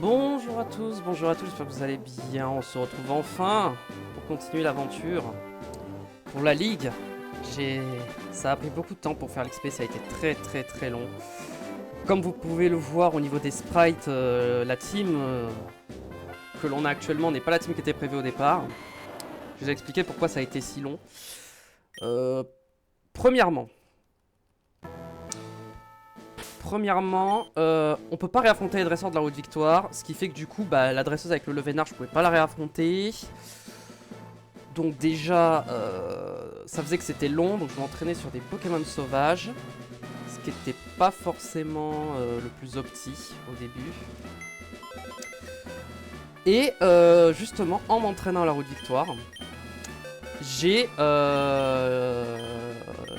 Bonjour à tous, j'espère que vous allez bien. On se retrouve enfin pour continuer l'aventure. Pour la ligue, ça a pris beaucoup de temps pour faire l'XP, ça a été très long. Comme vous pouvez le voir au niveau des sprites, la team que l'on a actuellement n'est pas la team qui était prévue au départ. Je vous ai expliqué pourquoi ça a été si long. Premièrement, on peut pas réaffronter les dresseurs de la route victoire, ce qui fait que du coup, la dresseuse avec le Levénard, je pouvais pas la réaffronter. Donc déjà, ça faisait que c'était long, donc je m'entraînais sur des Pokémon sauvages, ce qui était pas forcément le plus opti au début. Et justement, en m'entraînant à la route victoire, j'ai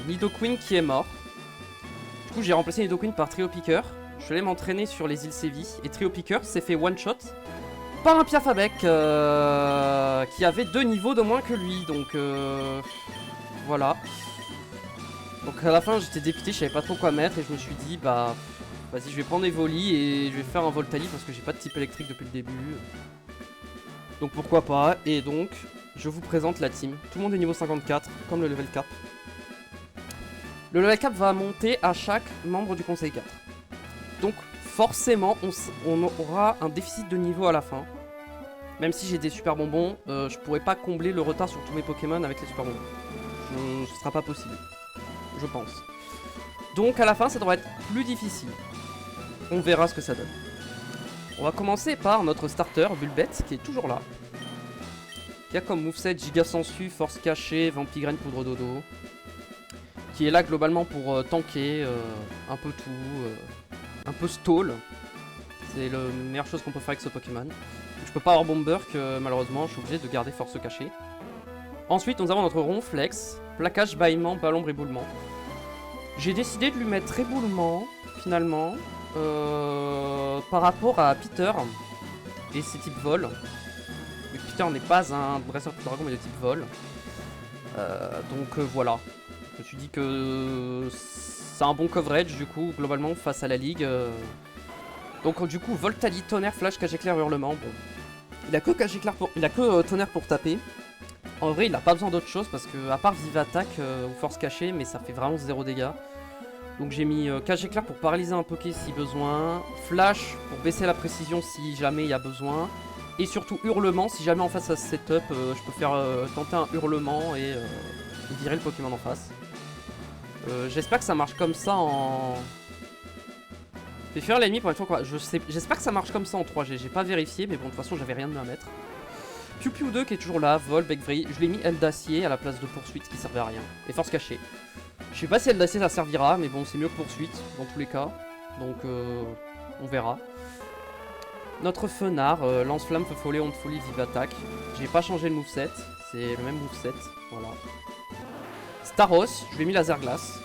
Nidoqueen qui est mort. Du coup, j'ai remplacé Nidoqueen par Trio Picker. Je suis allé m'entraîner sur les îles Séville. Et Trio Picker s'est fait one shot par un Piafabec qui avait 2 niveaux de moins que lui. Donc voilà. Donc à la fin, j'étais dépité, je savais pas trop quoi mettre. Et je me suis dit, bah vas-y, je vais prendre Evoli et je vais faire un Voltali parce que j'ai pas de type électrique depuis le début. Donc pourquoi pas. Et donc, je vous présente la team. Tout le monde est niveau 54, comme le level cap. Le level cap va monter à chaque membre du conseil 4. Donc forcément, on aura un déficit de niveau à la fin. Même si j'ai des super bonbons, je pourrais pas combler le retard sur tous mes Pokémon avec les super bonbons. Ce sera pas possible, je pense. Donc à la fin, ça devrait être plus difficile. On verra ce que ça donne. On va commencer par notre starter, Bulbette, qui est toujours là. Qui a comme moveset Giga Sensu, Force Cachée, Vampigraine, Poudre Dodo. Qui est là globalement pour tanker un peu tout, un peu stall. C'est la meilleure chose qu'on peut faire avec ce Pokémon. Donc, je peux pas avoir Bomberk, malheureusement, je suis obligé de garder Force Cachée. Ensuite, nous avons notre Ronflex, Plaquage, Bâillement, Ballon, Éboulement. J'ai décidé de lui mettre Éboulement, finalement, par rapport à Peter et ses types vol. Mais Peter n'est pas un dresseur de dragon, mais de type vol. Donc voilà. Je me suis dit que c'est un bon coverage, du coup, globalement, face à la ligue. Donc du coup, Voltali, Tonnerre, Flash, Cage Éclair, Hurlement, bon. Il a que Cage Éclair pour... Il a que Tonnerre pour taper. En vrai, il a pas besoin d'autre chose parce que, à part Vive Attaque ou Force Cachée, mais ça fait vraiment 0 dégâts. Donc j'ai mis Cage Éclair pour paralyser un Poké si besoin. Flash pour baisser la précision si jamais il y a besoin. Et surtout Hurlement, si jamais en face à ce setup, je peux faire tenter un Hurlement et virer le Pokémon en face. J'espère que ça marche comme ça en... Je vais faire l'ennemi pour une fois quoi. J'espère que ça marche comme ça en 3G. J'ai pas vérifié, mais bon, de toute façon, j'avais rien de à mettre. Piu Piu 2 qui est toujours là. Vol, Bec Vrille. Je l'ai mis Aile d'Acier à la place de Poursuite qui servait à rien. Et Force Cachée. Je sais pas si Aile d'Acier ça servira, mais bon, c'est mieux que Poursuite dans tous les cas. Donc, on verra. Notre Fenard, Lance-Flamme, Feu Follet, Onde Folie, Vive Attaque. J'ai pas changé le moveset. C'est le même moveset. Voilà. Staros, je lui ai mis Laser Glace.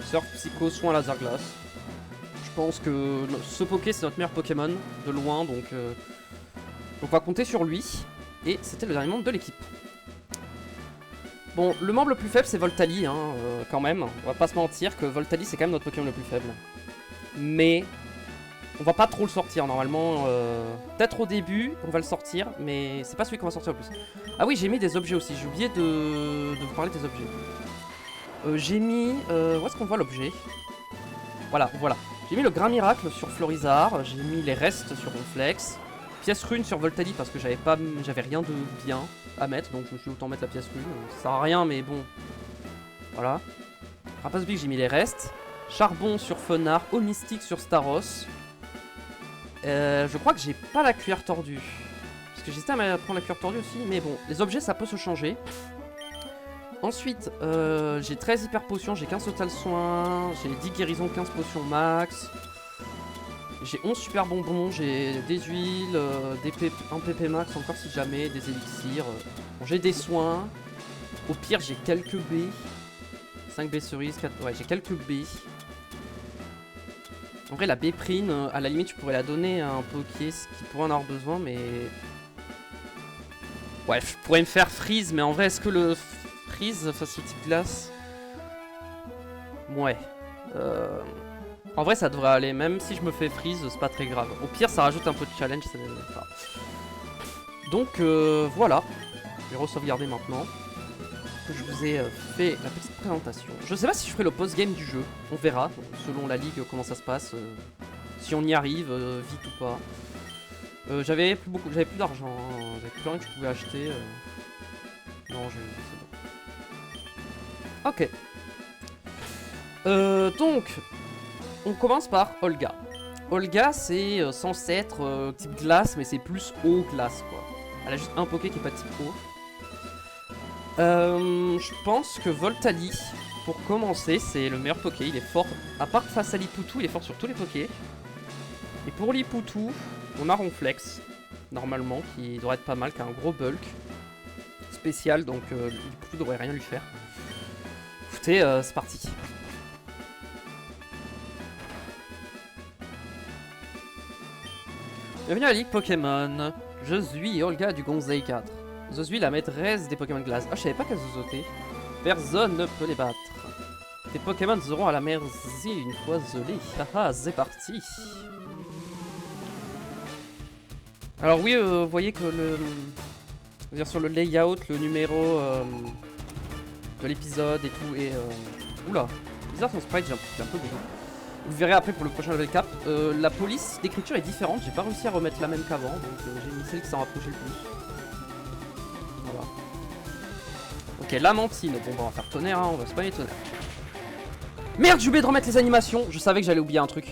Surf, Psycho, Soin, Laser Glace. Je pense que ce Poké c'est notre meilleur Pokémon de loin, donc on va compter sur lui. Et c'était le dernier membre de l'équipe. Bon, le membre le plus faible c'est Voltali, hein, quand même. On va pas se mentir que Voltali c'est quand même notre Pokémon le plus faible. Mais on va pas trop le sortir normalement. Peut-être au début on va le sortir, mais c'est pas celui qu'on va sortir le plus. Ah oui, j'ai mis des objets aussi, j'ai oublié de vous parler des objets. J'ai mis... où est-ce qu'on voit l'objet? Voilà. J'ai mis le Grain Miracle sur Florizard, j'ai mis les restes sur Ronflex, pièce rune sur Voltali parce que j'avais rien de bien à mettre, donc je me suis dit autant mettre la pièce rune. Ça sert à rien, mais bon. Voilà. Rapace Big, j'ai mis les restes. Charbon sur Fenard, Eau Mystique sur Staros. Je crois que j'ai pas la cuillère tordue. Parce que j'hésitais à prendre la cuillère tordue aussi, mais bon, les objets ça peut se changer. Ensuite, j'ai 13 hyper potions, j'ai 15 total soins, j'ai 10 guérisons, 15 potions max. J'ai 11 super bonbons, j'ai des huiles, un PP max encore si jamais, des élixirs. Bon, j'ai des soins. Au pire, j'ai quelques baies. 5 baies cerises, 4... Ouais, j'ai quelques baies. En vrai, la béprine, à la limite, je pourrais la donner à un Poké qui pourrait en avoir besoin, mais... Ouais, je pourrais me faire freeze, mais en vrai, est-ce que le... Freeze face au type glace. Ouais. En vrai, ça devrait aller, même si je me fais freeze, c'est pas très grave. Au pire, ça rajoute un peu de challenge, ça n'aide pas. Donc, voilà. Je vais re-sauvegarder maintenant. Je vous ai fait la petite présentation. Je sais pas si je ferai le post-game du jeu. On verra, selon la ligue, comment ça se passe. Si on y arrive, vite ou pas. J'avais plus d'argent. Hein. J'avais plus rien que je pouvais acheter. Non, c'est bon. Ok. Donc, on commence par Olga. Olga, c'est censé être type glace, mais c'est plus eau glace, quoi. Elle a juste un Poké qui est pas type eau. Je pense que Voltali, pour commencer, c'est le meilleur Poké. Il est fort, à part face à Lipoutou, il est fort sur tous les Pokés. Et pour Lipoutou, on a Ronflex, normalement, qui devrait être pas mal, qui a un gros bulk spécial, donc Lipoutou devrait rien lui faire. Écoutez, c'est parti. Bienvenue à la Ligue Pokémon. Je suis Olga du Gonzei 4. Je suis la maîtresse des Pokémon glace. Ah, je savais pas qu'elles zozotaient. Personne ne peut les battre. Tes Pokémon seront à la merci une fois gelés. Haha, c'est parti. Alors oui, vous voyez que sur le layout, le numéro de l'épisode et tout est... Oula, bizarre son sprite, j'ai un peu besoin. Vous verrez après pour le prochain level cap. La police d'écriture est différente, j'ai pas réussi à remettre la même qu'avant, donc j'ai mis celle qui s'en rapprochait le plus. Voilà. Ok, Lamentine, bon bah on va faire tonnerre, hein, on va spammer tonnerre. Merde, j'ai oublié de remettre les animations, je savais que j'allais oublier un truc.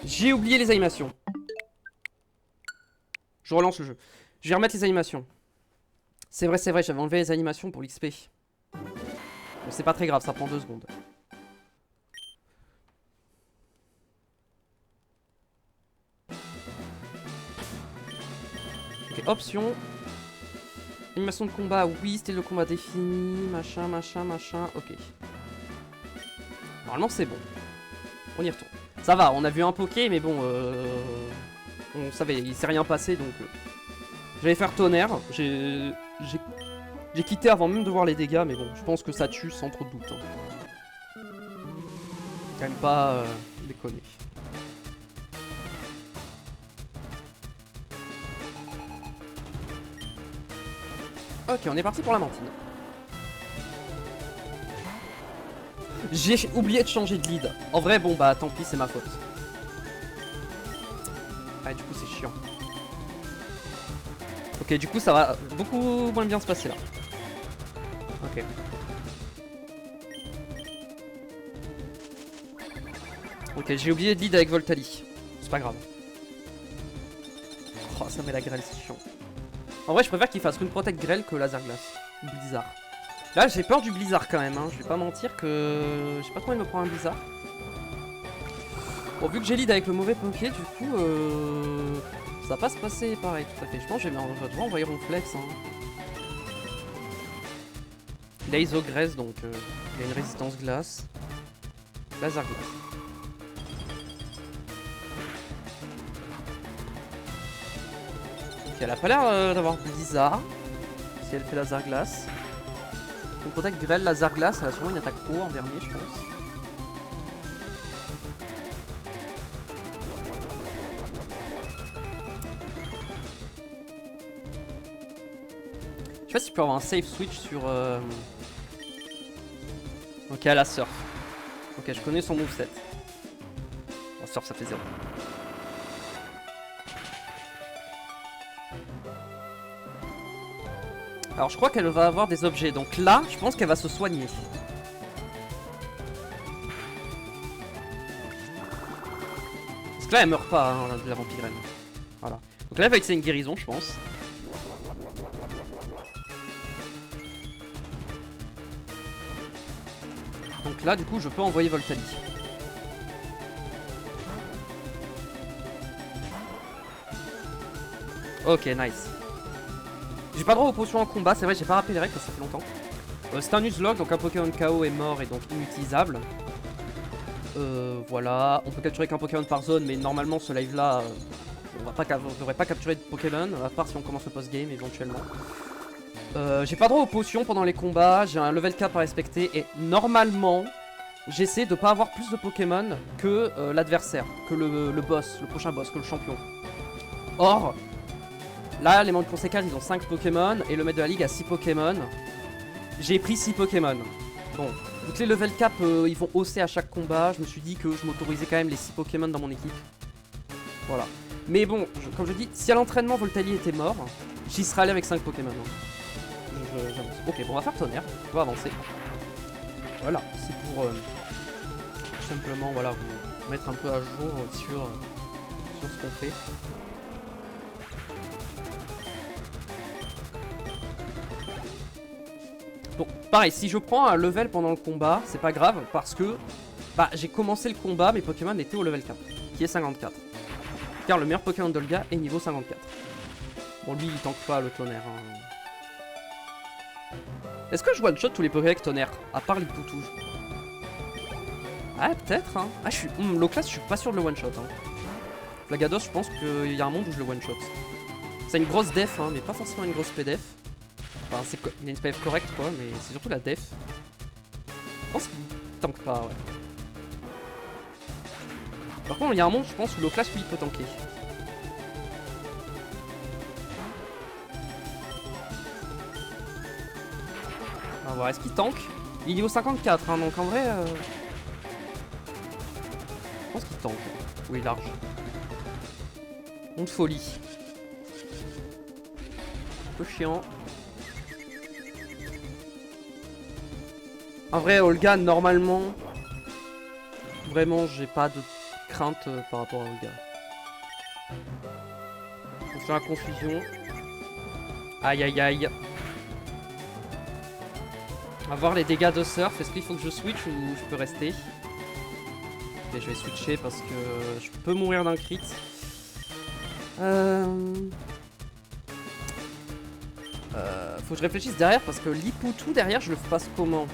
J'ai oublié les animations. Je relance le jeu. Je vais remettre les animations. C'est vrai, j'avais enlevé les animations pour l'XP. Bon, c'est pas très grave, ça prend 2 secondes. Ok, option. Animation de combat, oui, c'était le combat défini, machin, ok. Normalement c'est bon. On y retourne. Ça va, on a vu un Poké, mais bon, on savait, il s'est rien passé, donc... J'allais faire tonnerre, j'ai quitté avant même de voir les dégâts, mais bon, je pense que ça tue sans trop de doute. Hein. Quand même pas déconner. Ok, on est parti pour la Lamentine. J'ai oublié de changer de lead. En vrai, bon bah tant pis, c'est ma faute. Ah, du coup c'est chiant. Ok, du coup ça va beaucoup moins bien se passer là. Ok. Ok, j'ai oublié de lead avec Voltali. C'est pas grave. Oh, ça met la grêle, c'est chiant. En vrai, je préfère qu'il fasse Rune Protect grêle que laser glace. Blizzard. Là, j'ai peur du Blizzard quand même. Hein. Je vais pas mentir que j'ai pas trop envie de me prendre un Blizzard. Bon, vu que j'ai lead avec le mauvais Poké, du coup, ça va pas se passer pareil. Tout à fait. Je pense que je vais devoir envoyer Ronflex. Hein. Il a Isogresse, donc il a une résistance glace. Laser glace. Ok, elle a pas l'air d'avoir Blizzard. Si elle fait laser glace. On protège grêle, laser glace, elle a sûrement une attaque haut en dernier, je pense. Je sais pas si je peux avoir un safe switch sur... Ok, elle a surf. Ok, je connais son moveset. Bon, surf, ça fait 0. Alors je crois qu'elle va avoir des objets, donc là, je pense qu'elle va se soigner. Parce que là, elle meurt pas, hein, de la vampirelle. Voilà. Donc là, elle va utiliser une guérison, je pense. Donc là, du coup, je peux envoyer Voltali. Ok, nice. J'ai pas droit aux potions en combat, c'est vrai, j'ai pas rappelé les règles, ça fait longtemps. C'est un Nuzlocke, donc un Pokémon KO est mort et donc inutilisable. Voilà, on peut capturer qu'un Pokémon par zone, mais normalement ce live là, on devrait pas capturer de Pokémon, à part si on commence le post-game éventuellement. J'ai pas droit aux potions pendant les combats, j'ai un level cap à respecter et normalement, j'essaie de pas avoir plus de Pokémon que l'adversaire, que le boss, le prochain boss, que le champion. Or, là, les membres conséquents, ils ont 5 Pokémon et le maître de la ligue a 6 Pokémon. J'ai pris 6 Pokémon. Bon, vu que les level cap, ils vont hausser à chaque combat, je me suis dit que je m'autorisais quand même les 6 Pokémon dans mon équipe. Voilà. Mais bon, comme je dis, si à l'entraînement Voltali était mort, j'y serais allé avec 5 Pokémon. J'avance. Ok, bon, on va faire tonnerre, on va avancer. Voilà, c'est pour simplement voilà, vous mettre un peu à jour sur ce qu'on fait. Bon, pareil, si je prends un level pendant le combat, c'est pas grave parce que bah, j'ai commencé le combat, mes Pokémon étaient au level 4, qui est 54. Car le meilleur Pokémon d'Olga est niveau 54. Bon, lui, il tank pas le tonnerre. Hein. Est-ce que je one-shot tous les Pokémon avec tonnerre? À part les Poutous. Ah, peut-être. Hein. Ah, je suis. L'Oclas, je suis pas sûr de le one-shot. Hein. Flagados, je pense qu'il y a un monde où je le one-shot. C'est une grosse def, hein, mais pas forcément une grosse PDF. Enfin, il a une PDF correcte, quoi, mais c'est surtout la def. Je pense qu'il tank pas, ouais. Par contre, il y a un monde, je pense, où l'Oclas, lui, il peut tanker. On va voir, est-ce qu'il tank? Il est niveau 54, hein, donc en vrai... Je pense qu'il tank. Oui, large. Monde folie. Un peu chiant. En vrai, Olga, normalement... Vraiment, j'ai pas de crainte par rapport à Olga. On fait la confusion. Aïe aïe aïe. On va voir les dégâts de surf. Est-ce qu'il faut que je switch ou je peux rester? Ok, je vais switcher parce que je peux mourir d'un crit. Faut que je réfléchisse derrière parce que l'Ipoutou derrière, je le passe comment?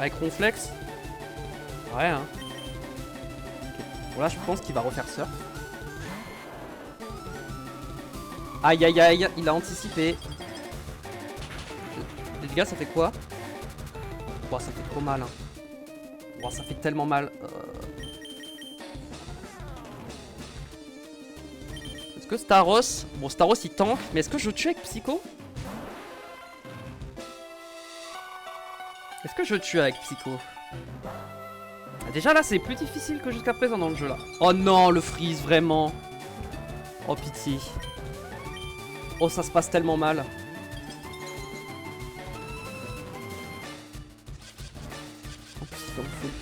Avec Ronflex? Ouais, hein. Okay. Bon, là, je pense qu'il va refaire surf. Aïe aïe aïe, il a anticipé. Les dégâts, ça fait quoi? Oh, ça fait trop mal. Hein. Oh, ça fait tellement mal. Est-ce que Staros... Bon, Staros, il tank. Mais est-ce que je tue avec Psycho? Est-ce que je tue avec Psycho? Déjà, là, c'est plus difficile que jusqu'à présent dans le jeu, là. Oh non, le freeze, vraiment. Oh, pitié. Oh, ça se passe tellement mal. En plus, il est en folie.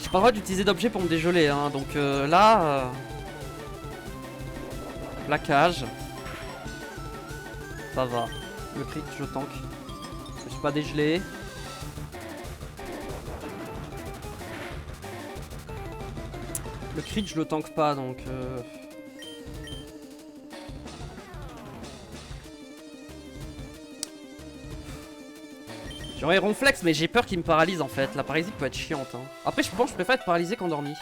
J'ai pas le droit d'utiliser d'objets pour me dégeler, hein. Donc là... Plaquage. Ça va. Le crit, je tank. Je suis pas dégelé. Le crit, je le tank pas, donc... J'aurais Ronflex, mais j'ai peur qu'il me paralyse en fait. La paralysie peut être chiante. Hein. Après, je pense que je préfère être paralysé qu'endormi.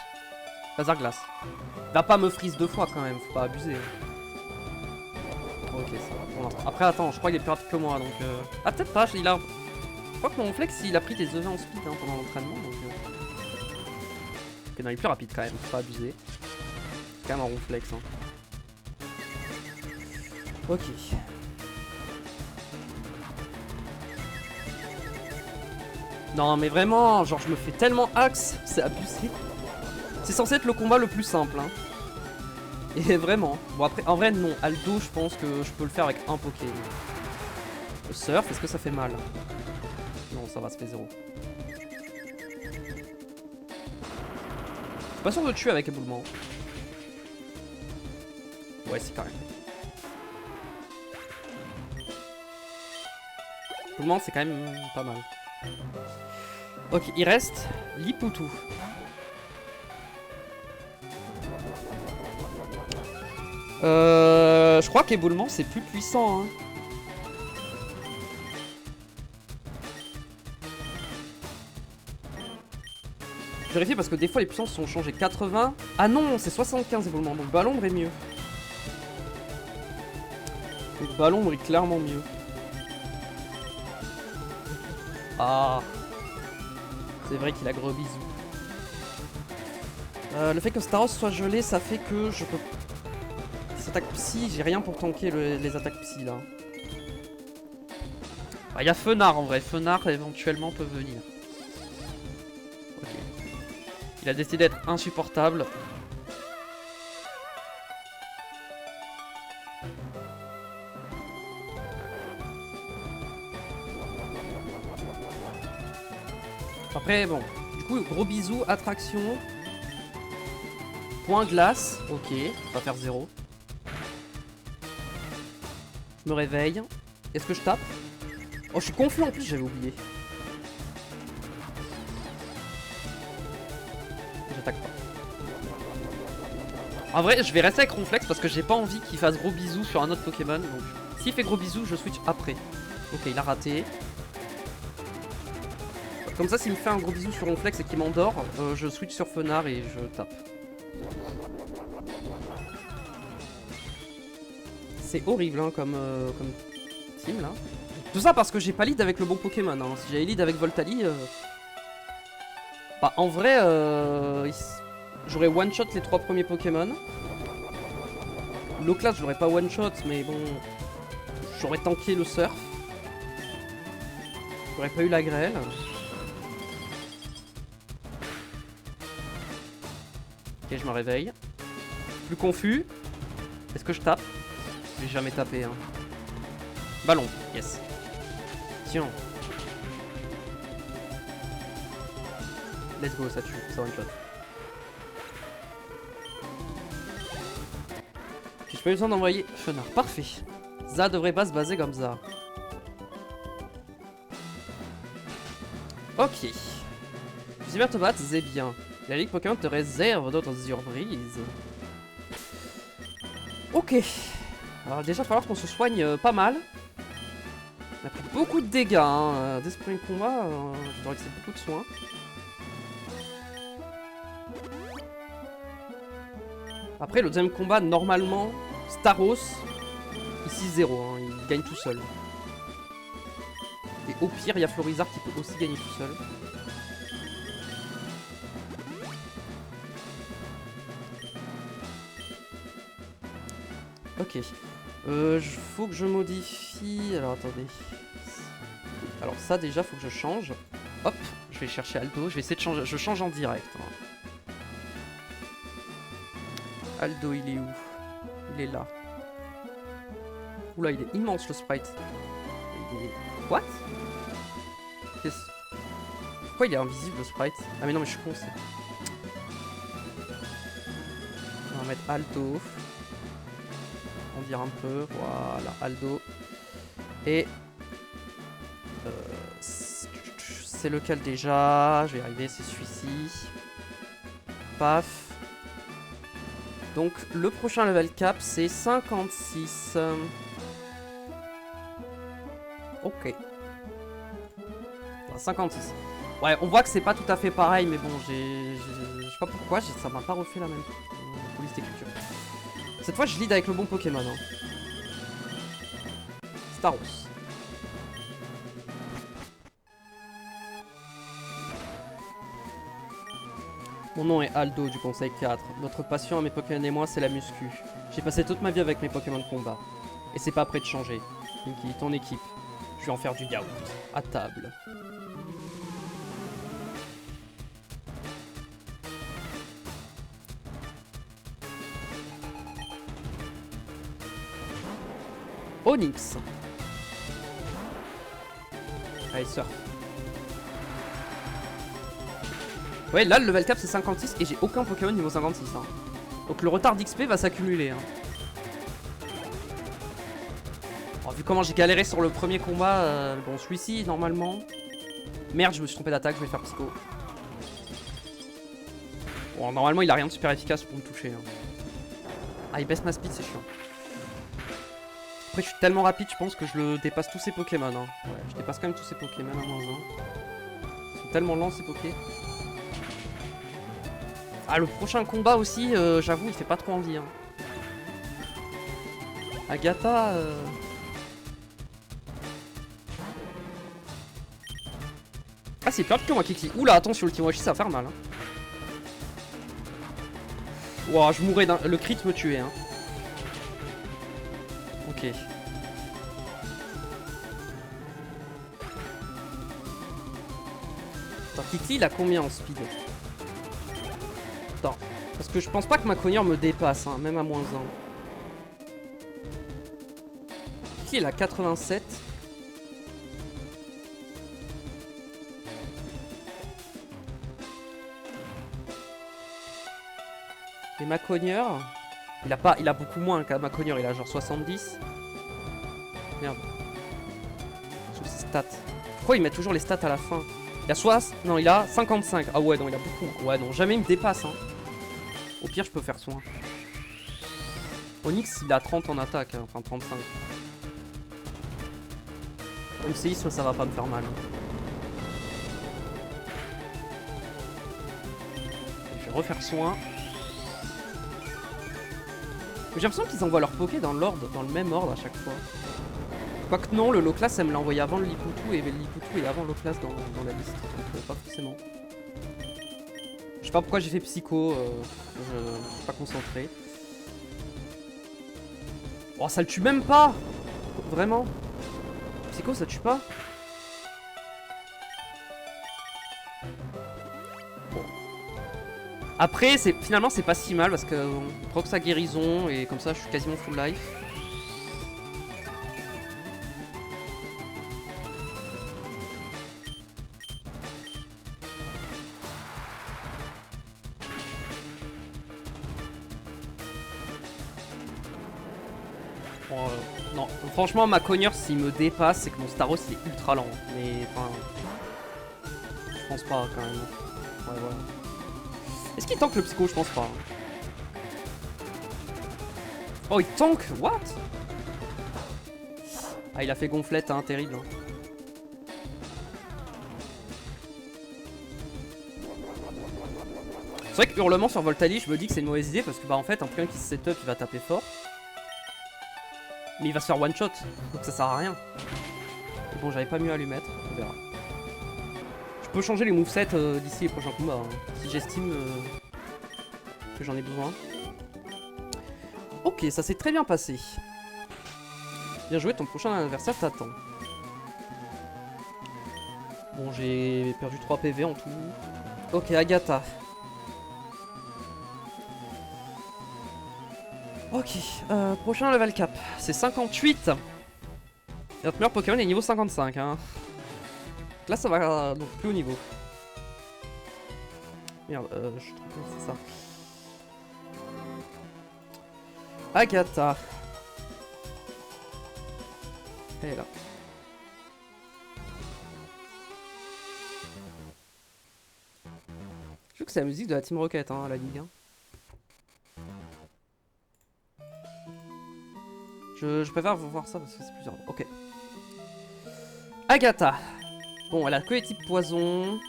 Laser glace. Il va pas me freeze 2 fois quand même, faut pas abuser. Ok, ça va pour l'instant. Après, attends, je crois qu'il est plus rapide que moi donc. Ah, peut-être pas, il a. Je crois que mon Ronflex il a pris des EV en speed hein, pendant l'entraînement donc. Ok, non, il est plus rapide quand même, faut pas abuser. C'est quand même un Ronflex. Hein. Ok. Non mais vraiment, genre je me fais tellement axe, c'est abusé. C'est censé être le combat le plus simple hein. Et vraiment. Bon après, en vrai non, Aldo je pense que je peux le faire avec un Poké. Le surf, est-ce que ça fait mal? Non ça va, ça fait 0. Je suis pas sûr de tuer avec éboulement. Ouais c'est quand même. Éboulement c'est quand même pas mal. Ok, il reste l'Ipoutou. Je crois qu'éboulement c'est plus puissant. Hein. Je vérifie parce que des fois les puissances sont changées. 80. Ah non, c'est 75 éboulement. Donc ballon est mieux. Donc ballon est clairement mieux. Ah. C'est vrai qu'il a gros bisous. Le fait que Staros soit gelé, ça fait que je peux... Les attaques psy, j'ai rien pour tanker les attaques psy là. Il y a Fenard en vrai, Fenard éventuellement peut venir. Ok. Il a décidé d'être insupportable. Après bon, du coup gros bisous, attraction. Point glace, ok, on va faire 0. Je me réveille. Est-ce que je tape? Oh, je suis confus en plus, j'avais oublié. J'attaque pas. En vrai, je vais rester avec Ronflex parce que j'ai pas envie qu'il fasse gros bisous sur un autre Pokémon. Donc, s'il fait gros bisous, je switch après. Ok, il a raté. Comme ça, s'il me fait un gros bisou sur Ronflex et qu'il m'endort, je switch sur Fenard et je tape. C'est horrible hein, comme team là. Tout ça parce que j'ai pas lead avec le bon Pokémon. Hein. Si j'avais lead avec Voltali, bah en vrai, j'aurais one shot les 3 premiers Pokémon. L'Oclast, je l'aurais pas one shot, mais bon, j'aurais tanké le surf. J'aurais pas eu la grêle. Ok, je me réveille. Plus confus. Est-ce que je tape? Je vais jamais taper. Hein. Ballon, yes. Tiens. Let's go, ça tue, ça one shot. J'ai pas eu besoin d'envoyer Fenard, parfait. Ça devrait pas se baser comme ça. Ok. Cybertobat, c'est bien. La Ligue Pokémon te réserve d'autres surprises. Ok. Alors déjà, il va falloir qu'on se soigne pas mal. On a pris beaucoup de dégâts hein. Dès ce premier combat, je dois rester beaucoup de soins. Après, le deuxième combat, normalement, Staros, ici 0, hein, il gagne tout seul. Et au pire, il y a Florizard qui peut aussi gagner tout seul. Ok. Faut que je modifie... Alors, attendez. Alors ça, déjà, faut que je change. Hop, je vais chercher Aldo. Je vais essayer de changer. Je change en direct. Hein. Aldo, il est où? Il est là. Oula, il est immense, le sprite. Il est... What? Pourquoi il est invisible, le sprite? Ah mais non, mais je suis con, c'est... On va mettre Aldo. On dire un peu, voilà, Aldo. Et c'est lequel déjà? Je vais y arriver, c'est celui-ci. Paf. Donc le prochain level cap c'est 56. Ok. 56. Ouais, on voit que c'est pas tout à fait pareil, mais bon, je sais pas pourquoi, ça m'a pas refait la même police d'écriture. Cette fois, je lead avec le bon Pokémon. Hein. Staros. Mon nom est Aldo du Conseil 4. Notre passion à mes Pokémon et moi, c'est la muscu. J'ai passé toute ma vie avec mes Pokémon de combat. Et c'est pas prêt de changer. Pinky, ton équipe. Je vais en faire du yaourt. À table. Onyx. Allez, surf. Ouais, là, le level cap, c'est 56 et j'ai aucun Pokémon niveau 56. Hein. Donc le retard d'XP va s'accumuler. Hein. Oh, vu comment j'ai galéré sur le premier combat, bon, celui-ci, normalement... Merde, je me suis trompé d'attaque, je vais faire Psycho. Bon, normalement, il a rien de super efficace pour me toucher. Hein. Ah, il baisse ma speed, c'est chiant. Après, je suis tellement rapide, je pense que je le dépasse tous ces Pokémon. Hein. Ouais, je dépasse quand même tous ces Pokémon à -1. Ils sont tellement lents, ces Poké. Ah, le prochain combat aussi, j'avoue, il fait pas trop envie. Hein. Agatha... Ah, c'est plein de pions à Kikli. Oula, attention, le Timochi, ça va faire mal. Hein. Ouah, je mourrais d'un. Le crit me tuait. Hein. Ok. Attends, Kikli, il a combien en speed? Attends. Parce que je pense pas que ma cogneur me dépasse, hein, même à -1. Kikli, il a 87. Et ma cogneur, il a beaucoup moins qu'à ma cogneur, il a genre 70. Merde. Sous ses stats. Pourquoi il met toujours les stats à la fin? Il a 60. Non, il a 55. Ah ouais, non, il a beaucoup. Ouais, non, jamais il me dépasse. Hein. Au pire, je peux faire soin. Onyx, il a 30 en attaque, hein, enfin 35. MCI, ça va pas me faire mal. Hein. Je vais refaire soin. J'ai l'impression qu'ils envoient leur Poké dans l'ordre, dans le même ordre à chaque fois. Quoique non, le low class, elle me l'a envoyé avant le Liputu et le Liputu est avant le low class dans la liste. Donc pas forcément. Je sais pas pourquoi j'ai fait Psycho, je suis pas concentré. Oh, ça le tue même pas! Vraiment? Psycho, ça tue pas? Bon. Après, finalement, c'est pas si mal parce que on proc sa guérison et comme ça, je suis quasiment full life. Bon, non, franchement, ma cogneur, s'il me dépasse, c'est que mon Staros il est ultra lent. Mais enfin, je pense pas quand même. Ouais, voilà. Est-ce qu'il tank le psycho? Je pense pas. Oh, il tank? What? Ah, il a fait gonflette, hein, terrible. Hein. C'est vrai que hurlement sur Voltali, je me dis que c'est une mauvaise idée parce que bah en fait, un Pokémon qui se setup, il va taper fort. Mais il va se faire one shot, donc ça sert à rien. Mais bon, j'avais pas mieux à lui mettre, on verra. Je peux changer les movesets d'ici les prochains combats, hein, si j'estime que j'en ai besoin. Ok, ça s'est très bien passé. Bien joué, ton prochain adversaire t'attend. Bon, j'ai perdu 3 PV en tout. Ok, Agatha. Ok, prochain level cap, c'est 58. Notre meilleur Pokémon est niveau 55. Hein. Donc là, ça va donc plus haut niveau. Merde, je trouve que c'est ça. Agatha. Elle est là. Je trouve que c'est la musique de la Team Rocket, hein, la Ligue. Hein. Je préfère voir ça parce que c'est plusieurs. Ok. Agatha. Bon, elle a que les types poison.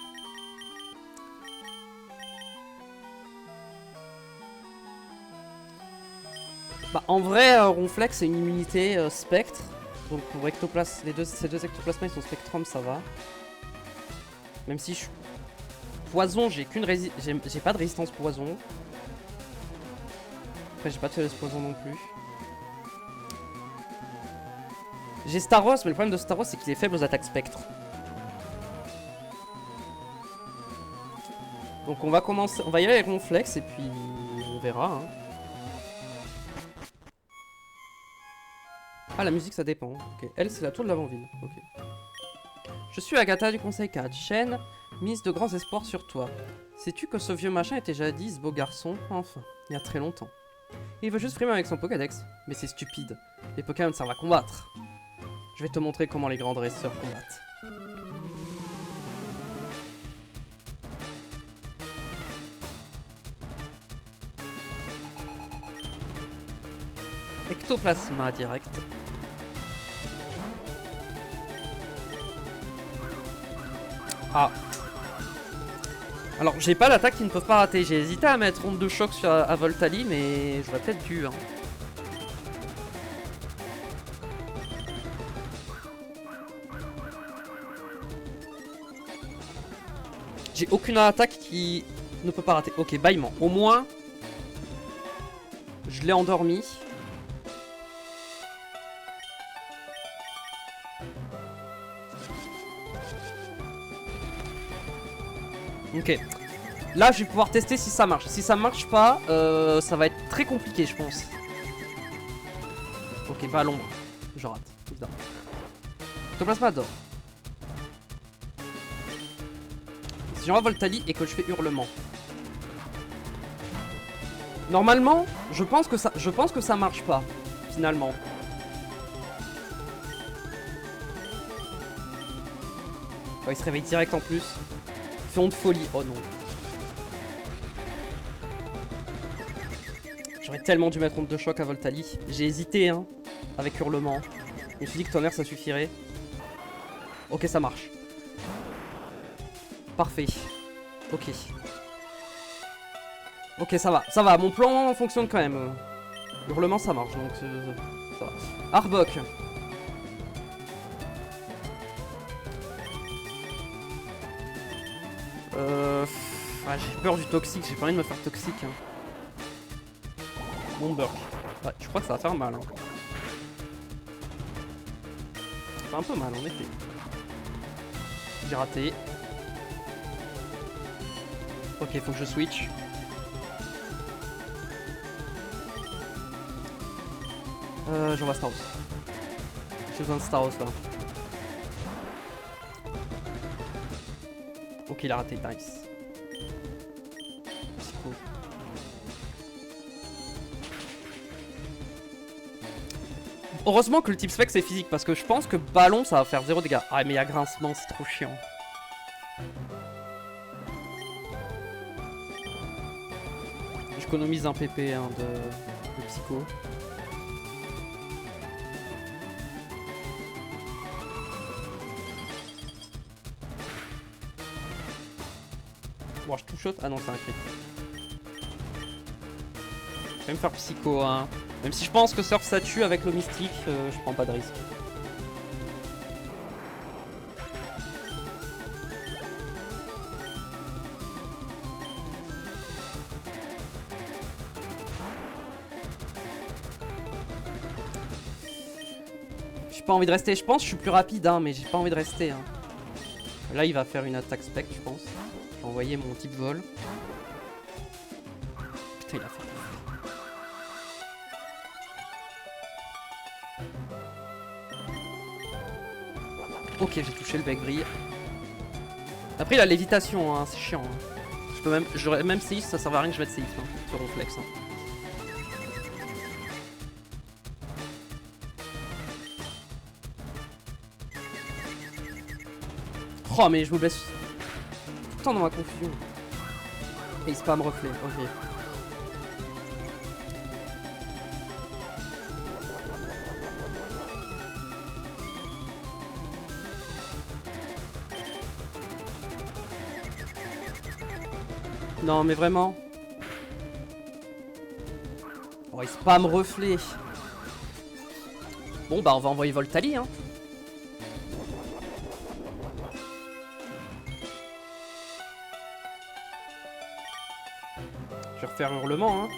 Bah, en vrai, Ronflex c'est une immunité spectre. Donc pour ectoplasme, ces deux ectoplasmes ils sont spectrum, ça va. Même si je... Poison, j'ai pas de résistance poison. Après, j'ai pas de faiblesse poison non plus. J'ai Staros, mais le problème de Staros, c'est qu'il est faible aux attaques spectres. Donc on va commencer, on va y aller avec mon flex et puis on verra. Hein. Ah, la musique, ça dépend. Ok, elle, c'est la tour de l'avant-ville. Ok. Je suis Agatha du Conseil 4. Shen mise de grands espoirs sur toi. Sais-tu que ce vieux machin était jadis beau garçon? Enfin, il y a très longtemps. Il veut juste frimer avec son Pokédex. Mais c'est stupide. Les Pokémon servent à combattre. Je vais te montrer comment les grands dresseurs combattent. Ectoplasma direct. Ah. Alors j'ai pas l'attaque qu'ils ne peuvent pas rater. J'ai hésité à mettre onde de choc à Voltali, mais j'aurais peut-être dû. Hein. J'ai aucune attaque qui ne peut pas rater. Ok, bâillement. Au moins, je l'ai endormi. Ok. Là, je vais pouvoir tester si ça marche. Si ça marche pas, ça va être très compliqué, je pense. Ok, bah à l'ombre. Je rate, évidemment. Ectoplasma d'or. Si j'envoie Voltali et que je fais hurlement. Normalement, je pense que ça marche pas, finalement. Oh, il se réveille direct en plus. Fion de folie. Oh non. J'aurais tellement dû mettre onde de choc à Voltali. J'ai hésité, hein, avec hurlement. Je me suis dit que tonnerre ça suffirait. Ok, ça marche. Parfait. Ok. Ok, ça va. Ça va. Mon plan fonctionne quand même. Hurlement, ça marche. Donc, ça va. Arbok. Ah, j'ai peur du toxique. J'ai pas envie de me faire toxique. Hein. Mon burk. Ouais, je crois que ça va faire mal. Hein. Ça fait un peu mal, en effet. J'ai raté. Ok, faut que je switch. J'envoie Staros. J'ai besoin de Staros là. Ok, il a raté, nice. Psycho. Heureusement que le type spec c'est physique parce que je pense que ballon ça va faire 0 dégâts. Ah, mais il y a grincement, c'est trop chiant. J'économise un PP hein, de psycho. Bon, je touche shot. Ah non, c'est un crit. Je vais quand même faire psycho, hein. Même si je pense que Surf ça tue avec le mystique, je prends pas de risque. J'ai pas envie de rester. Je pense que je suis plus rapide, hein, mais j'ai pas envie de rester. Hein. Là, il va faire une attaque spec, je pense. J'ai envoyé mon type vol. Putain, il a fait. Ok, j'ai touché le bec brille. Après, il a lévitation, hein, c'est chiant. Hein. Je peux même, j'aurais même séif, ça servait à rien que je mette séif hein, sur Ronflex. Hein. Oh, mais je me blesse tout le temps dans ma confusion. Et il spam reflet, ok. Non mais vraiment. Oh il spam reflet. Bon bah on va envoyer Voltali hein. Je vais refaire hurlement hein.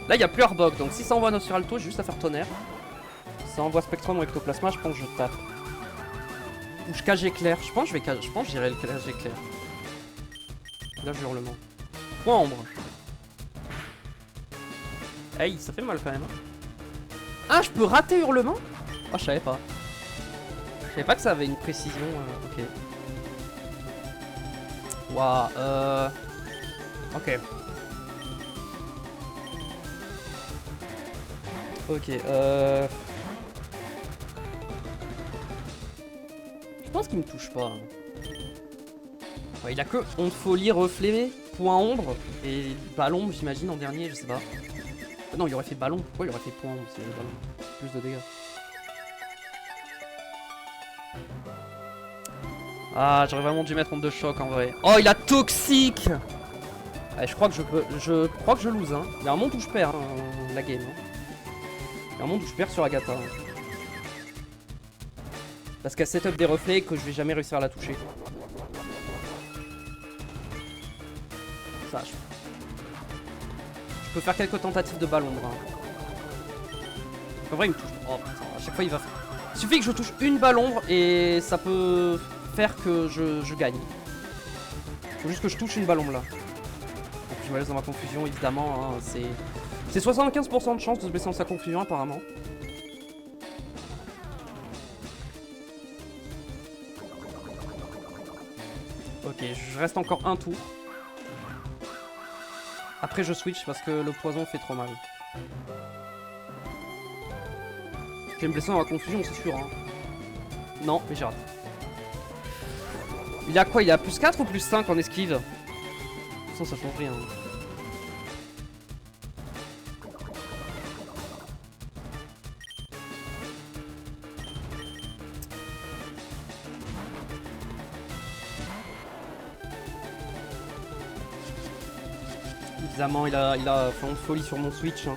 Là il n'y a plus Arbok donc si ça envoie Nosferalto j'ai juste à faire tonnerre. Si ça envoie Spectrum ou Ectoplasma je pense que je tape. Ou je cage éclair. Je pense que j'irai le cage éclair. Là je hurlement. Point ombre. Hey, ça fait mal quand même. Ah, je peux rater hurlement? Oh, je savais pas. Je savais pas que ça avait une précision. Ok. Waouh, ok. Ok, je pense qu'il me touche pas. Ouais, il a que onde folie, reflet, point ombre et ballon, j'imagine, en dernier, je sais pas. Ah non, il aurait fait ballon. Pourquoi il aurait fait point ombre? C'est ballon. Plus de dégâts. Ah, j'aurais vraiment dû mettre onde de choc en vrai. Oh, il a toxique. Ouais, je crois que je lose. Hein. Il y a un monde où je perds hein, la game. Hein. Il y a un monde où je perds sur Agatha. Hein. Parce qu'elle setup des reflets et que je vais jamais réussir à la toucher. Ça, je peux faire quelques tentatives de balle ombre. Hein. En vrai, il me touche. Oh putain, à chaque fois, il va. Il suffit que je touche une balle ombre et ça peut faire que je gagne. Faut juste que je touche une balle ombre là. Donc, je me laisse dans ma confusion, évidemment. Hein, c'est 75% de chance de se blesser dans sa confusion, apparemment. Ok, je reste encore un tour. Après, je switch parce que le poison fait trop mal. Je vais me blesser dans la confusion, c'est sûr. Hein. Non, mais j'ai raté. Il a quoi? Il a plus 4 ou plus 5 en esquive? De toute façon, ça change rien. Évidemment, il a fait une folie sur mon switch. Hein.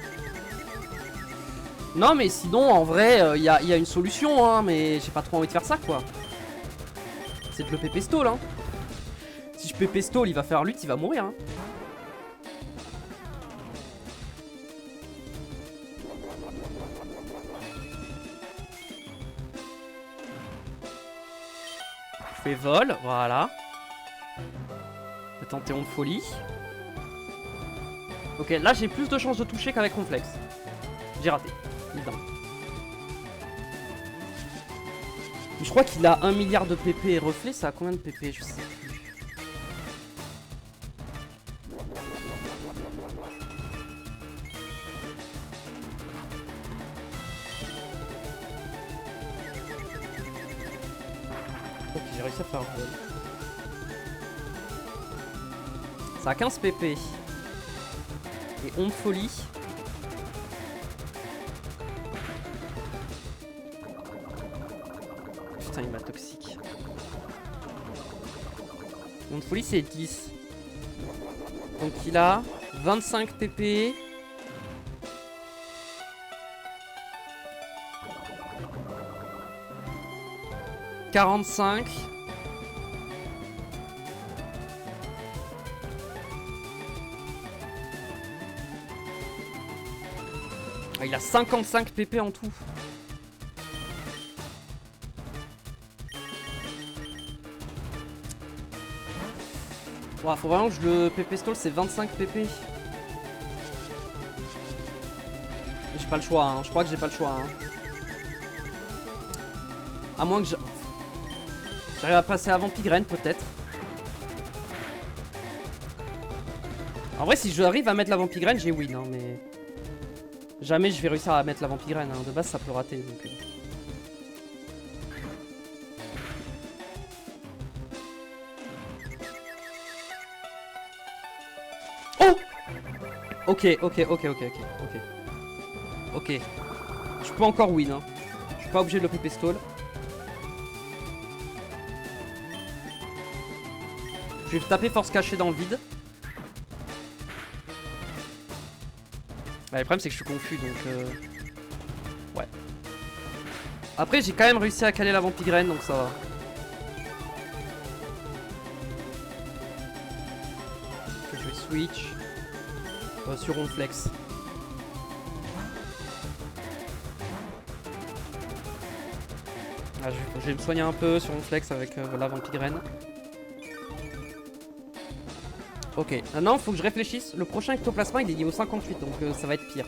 Non, mais sinon, en vrai, il y a une solution, hein, mais j'ai pas trop envie de faire ça, quoi. C'est de le PP stall, hein. Si je PP stall, il va faire lutte, il va mourir, hein. Je fais vol, voilà. Je vais tenter onde folie. Ok, là j'ai plus de chances de toucher qu'avec Ronflex. J'ai raté, évidemment. Je crois qu'il a 1 milliard de PP et reflet, ça a combien de PP? Je sais plus. Ok, j'ai réussi à faire un vol. Ça a 15 PP. Et onde folie. Putain, il m'a toxique. Onde folie, c'est 10. Donc il a 25 PP. « 45. Ah, il a 55 PP en tout. Wow, faut vraiment que je le PP stall, c'est 25 PP. J'ai pas le choix, hein. Je crois que j'ai pas le choix. Hein. À moins que j'arrive à passer avant Pigraine, peut-être. En vrai, si j'arrive à mettre l'avant Pigraine, j'ai win, hein, mais... Jamais je vais réussir à mettre l'avant Pigraine, hein. De base ça peut rater donc... Oh! Ok. Je peux encore win, hein. Je suis pas obligé de le PP stall. Je vais taper force cachée dans le vide. Bah, le problème c'est que je suis confus donc ouais. Après j'ai quand même réussi à caler l'avant Pigraine donc ça va. Ok, je vais switch sur Ronflex. Ah, je vais me soigner un peu sur Ronflex avec l'avant Pigraine. Ok, maintenant faut que je réfléchisse. Le prochain ectoplasma il est niveau 58 donc ça va être pire.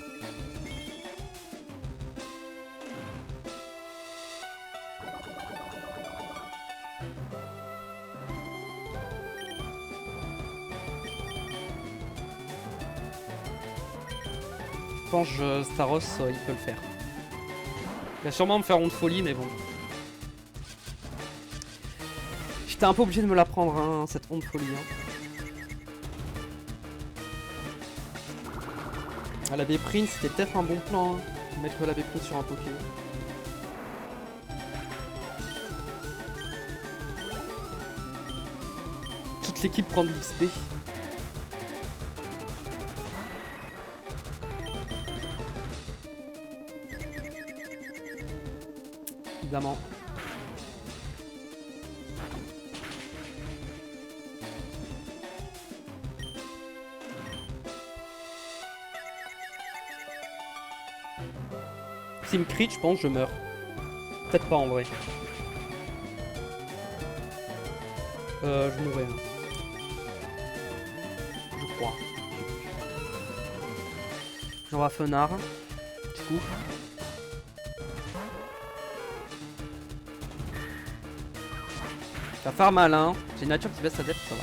Je pense que Staros il peut le faire. Il va sûrement me faire onde folie mais bon. J'étais un peu obligé de me la prendre hein, cette onde folie. Hein. Ah, la B-Print c'était peut-être un bon plan, hein, mettre la B-Print sur un Pokémon. Toute l'équipe prend de l'XP. Évidemment. S'il me crit, je pense, je meurs. Peut-être pas en vrai. Je mourrais. Hein. Je crois. J'envoie Fenard. Du coup. Ça va faire mal, hein. J'ai une nature qui baisse sa dette, ça va.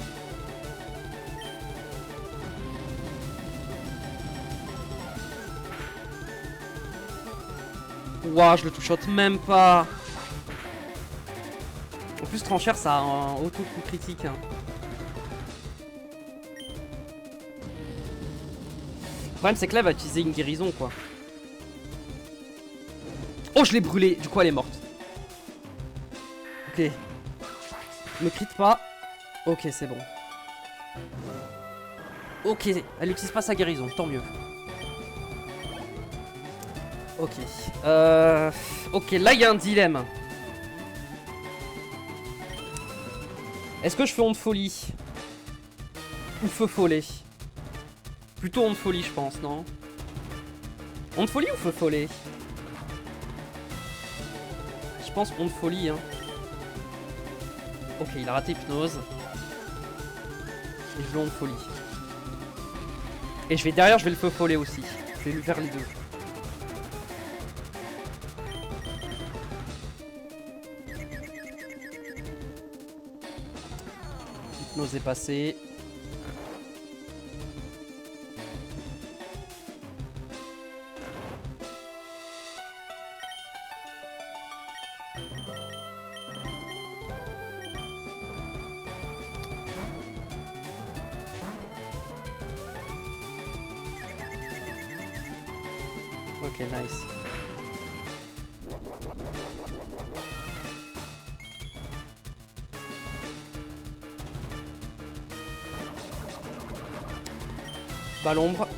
Ouah, je le touchote même pas. En plus, Tranchère, ça a un auto-coup critique. Hein. Le problème, c'est que là, elle va utiliser une guérison, quoi. Oh, je l'ai brûlée. Du coup, elle est morte. Ok. Me crit pas. Ok, c'est bon. Ok, elle n'utilise pas sa guérison, tant mieux. Ok. Ok, là, il y a un dilemme. Est-ce que je fais onde folie ou feu follet? Plutôt onde folie, je pense, non? Onde folie ou feu follet? Je pense onde folie, hein. Ok, il a raté hypnose. Et je veux onde folie. Et je vais derrière, je vais le feu follet aussi. Je vais lui faire les deux. Hypnose est passée. Ok, nice. Bah l'ombre.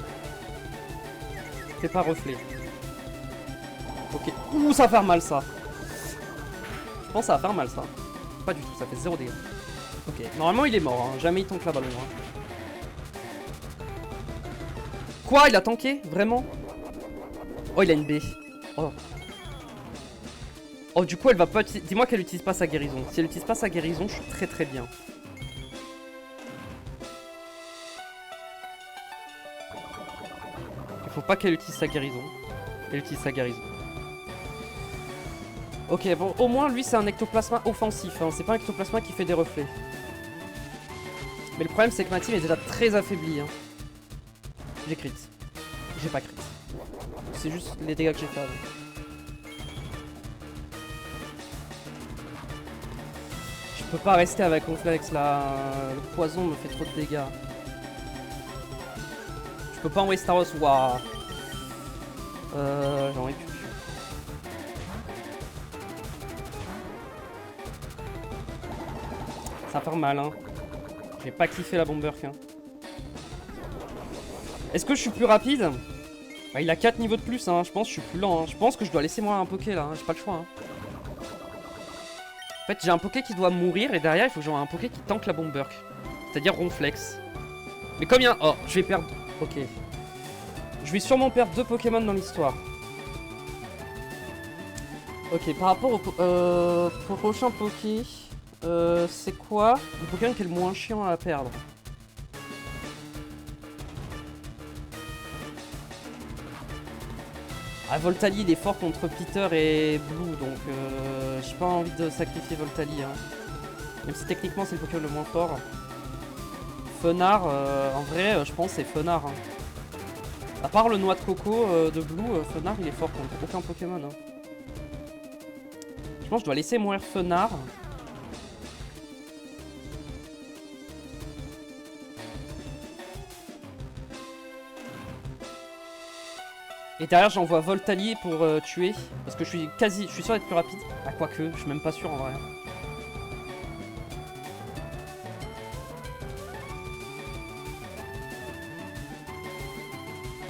Fais pas reflet. Ok. Ouh, ça va faire mal ça. Je pense que ça va faire mal ça. Pas du tout, ça fait 0 dégâts. Ok, normalement il est mort, hein. Jamais il tank la balle l'ombre. Hein. Quoi? Il a tanké? Vraiment? Oh, il a une B. Oh. Oh, du coup, elle va pas... Dis-moi qu'elle utilise pas sa guérison. Si elle utilise pas sa guérison, je suis très très bien. Il faut pas qu'elle utilise sa guérison. Elle utilise sa guérison. Ok, bon, au moins, lui, c'est un ectoplasma offensif. Hein. C'est pas un ectoplasma qui fait des reflets. Mais le problème, c'est que ma team est déjà très affaiblie. Hein. J'ai crit. J'ai pas crit. C'est juste les dégâts que j'ai fait avant. Je peux pas rester avec Conflex là. Le poison me fait trop de dégâts. Je peux pas envoyer Staros. Waouh. J'en ai plus. Ça va faire mal, hein. J'ai pas kiffé la Bomberk. Hein. Est-ce que je suis plus rapide? Bah, il a 4 niveaux de plus, hein. Je pense que je suis plus lent. Hein. Je pense que je dois laisser moi un Poké là. Hein. J'ai pas le choix. Hein. En fait, j'ai un Poké qui doit mourir et derrière, il faut que j'envoie un Poké qui tank la Bomberk. C'est-à-dire Ronflex. Mais comme il y a... Oh, je vais perdre... Ok. Je vais sûrement perdre 2 Pokémon dans l'histoire. Ok, par rapport au prochain Poké... c'est quoi le Pokémon qui est le moins chiant à perdre? Ah, Voltali il est fort contre Peter et Blue, donc j'ai pas envie de sacrifier Voltali. Hein. Même si techniquement c'est le Pokémon le moins fort. Fenard, en vrai, je pense c'est Fenard. Hein. À part le noix de coco de Blue, Fenard il est fort contre aucun Pokémon. Hein. Je pense que je dois laisser mourir Fenard. Et derrière j'envoie Voltali pour tuer. Parce que je suis sûr d'être plus rapide. Ah quoique, je suis même pas sûr en vrai.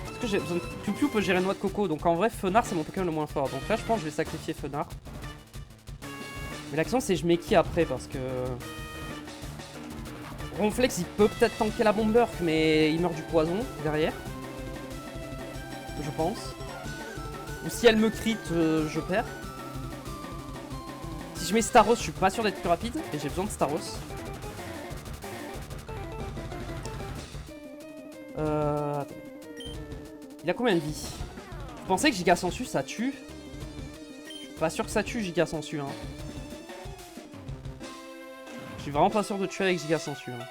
Parce que j'ai besoin de... Piu-Piu peut gérer noix de coco. Donc en vrai Fenard c'est mon Pokémon le moins fort. Donc là je pense que je vais sacrifier Fenard. Mais l'action c'est je mets qui après parce que... Ronflex il peut peut-être tanker la Bomberk mais il meurt du poison derrière. Je pense. Ou si elle me crit, je perds. Si je mets Staros, je suis pas sûr d'être plus rapide. Et j'ai besoin de Staros. Attends. Il a combien de vie? Vous pensez que Giga Sensu ça tue? Je suis pas sûr que ça tue Giga Sensu. Hein. Je suis vraiment pas sûr de tuer avec Giga Sensu. Hein.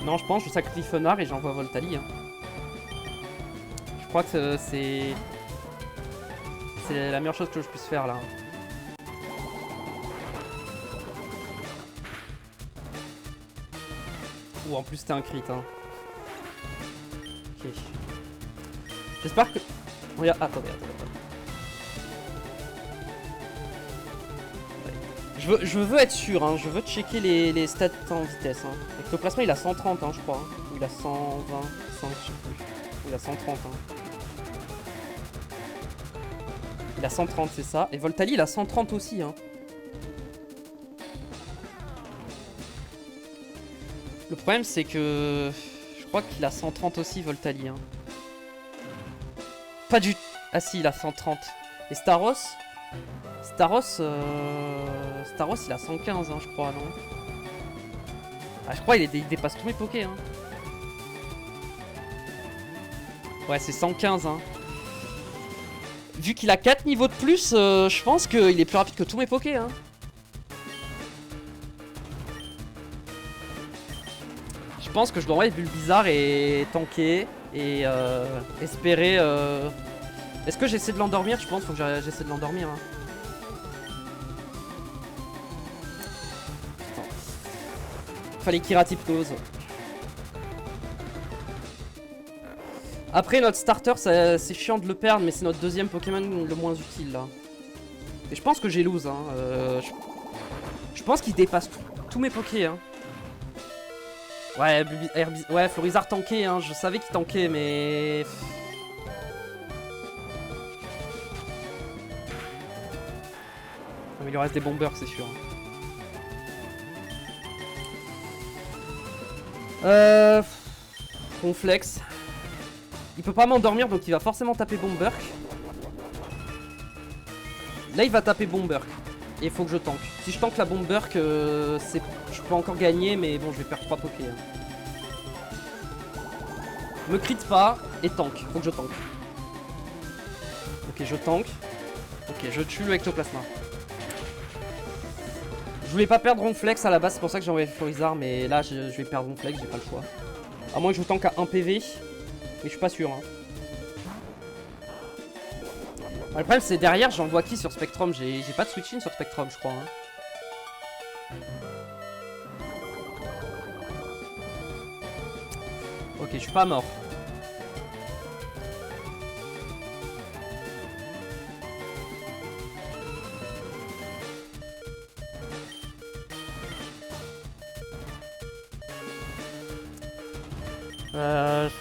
Non, je pense que je sacrifie Fenard et j'envoie Voltali. Hein. Je crois que c'est la meilleure chose que je puisse faire là. Ou en plus c'était un crit. Hein. Ok. J'espère que... Regarde, attendez. Je veux être sûr, hein. Je veux checker les stats en vitesse. Hein. Ectoplasma il a 130 hein, je crois. Hein. Ou il a 120, 100, je sais plus. Ou il a 130 hein. Il a 130 c'est ça. Et Voltali il a 130 aussi hein. Le problème c'est que... Je crois qu'il a 130 aussi Voltali hein. Pas du... Ah si il a 130. Et Staros Staros il a 115 hein, je crois non. Ah je crois il dépasse tous mes pokés hein. Ouais c'est 115 hein. Vu qu'il a 4 niveaux de plus, je pense qu'il est plus rapide que tous mes pokés hein. Je pense que je dois envoyer Bulbizarre et tanker et espérer... Est-ce que j'essaie de l'endormir? Je pense faut que j'essaie de l'endormir hein. Fallait qu'il ratiptose. Après notre starter c'est chiant de le perdre mais c'est notre deuxième Pokémon le moins utile là. Et je pense que j'ai lose hein. Je pense qu'il dépasse tous mes pokés hein. Ouais, ouais Florizard tankait hein. Je savais qu'il tankait mais... Mais il lui reste des bombers c'est sûr. Ronflex. Il peut pas m'endormir donc il va forcément taper Bomberk. Là il va taper Bomberk. Et il faut que je tank. Si je tank la Bomberk, je peux encore gagner mais bon je vais perdre 3 pokés. Hein. Me crit pas et tank. Faut que je tank. Ok je tank. Ok je tue le Ectoplasma. Je voulais pas perdre Ronflex à la base, c'est pour ça que j'ai envoyé Florizard, mais là je vais perdre Ronflex, j'ai pas le choix. À moins que je tank à 1 PV, mais je suis pas sûr. Hein. Le problème c'est derrière, j'envoie qui sur Spectrum? J'ai pas de switch-in sur Spectrum, je crois. Hein. Ok, je suis pas mort.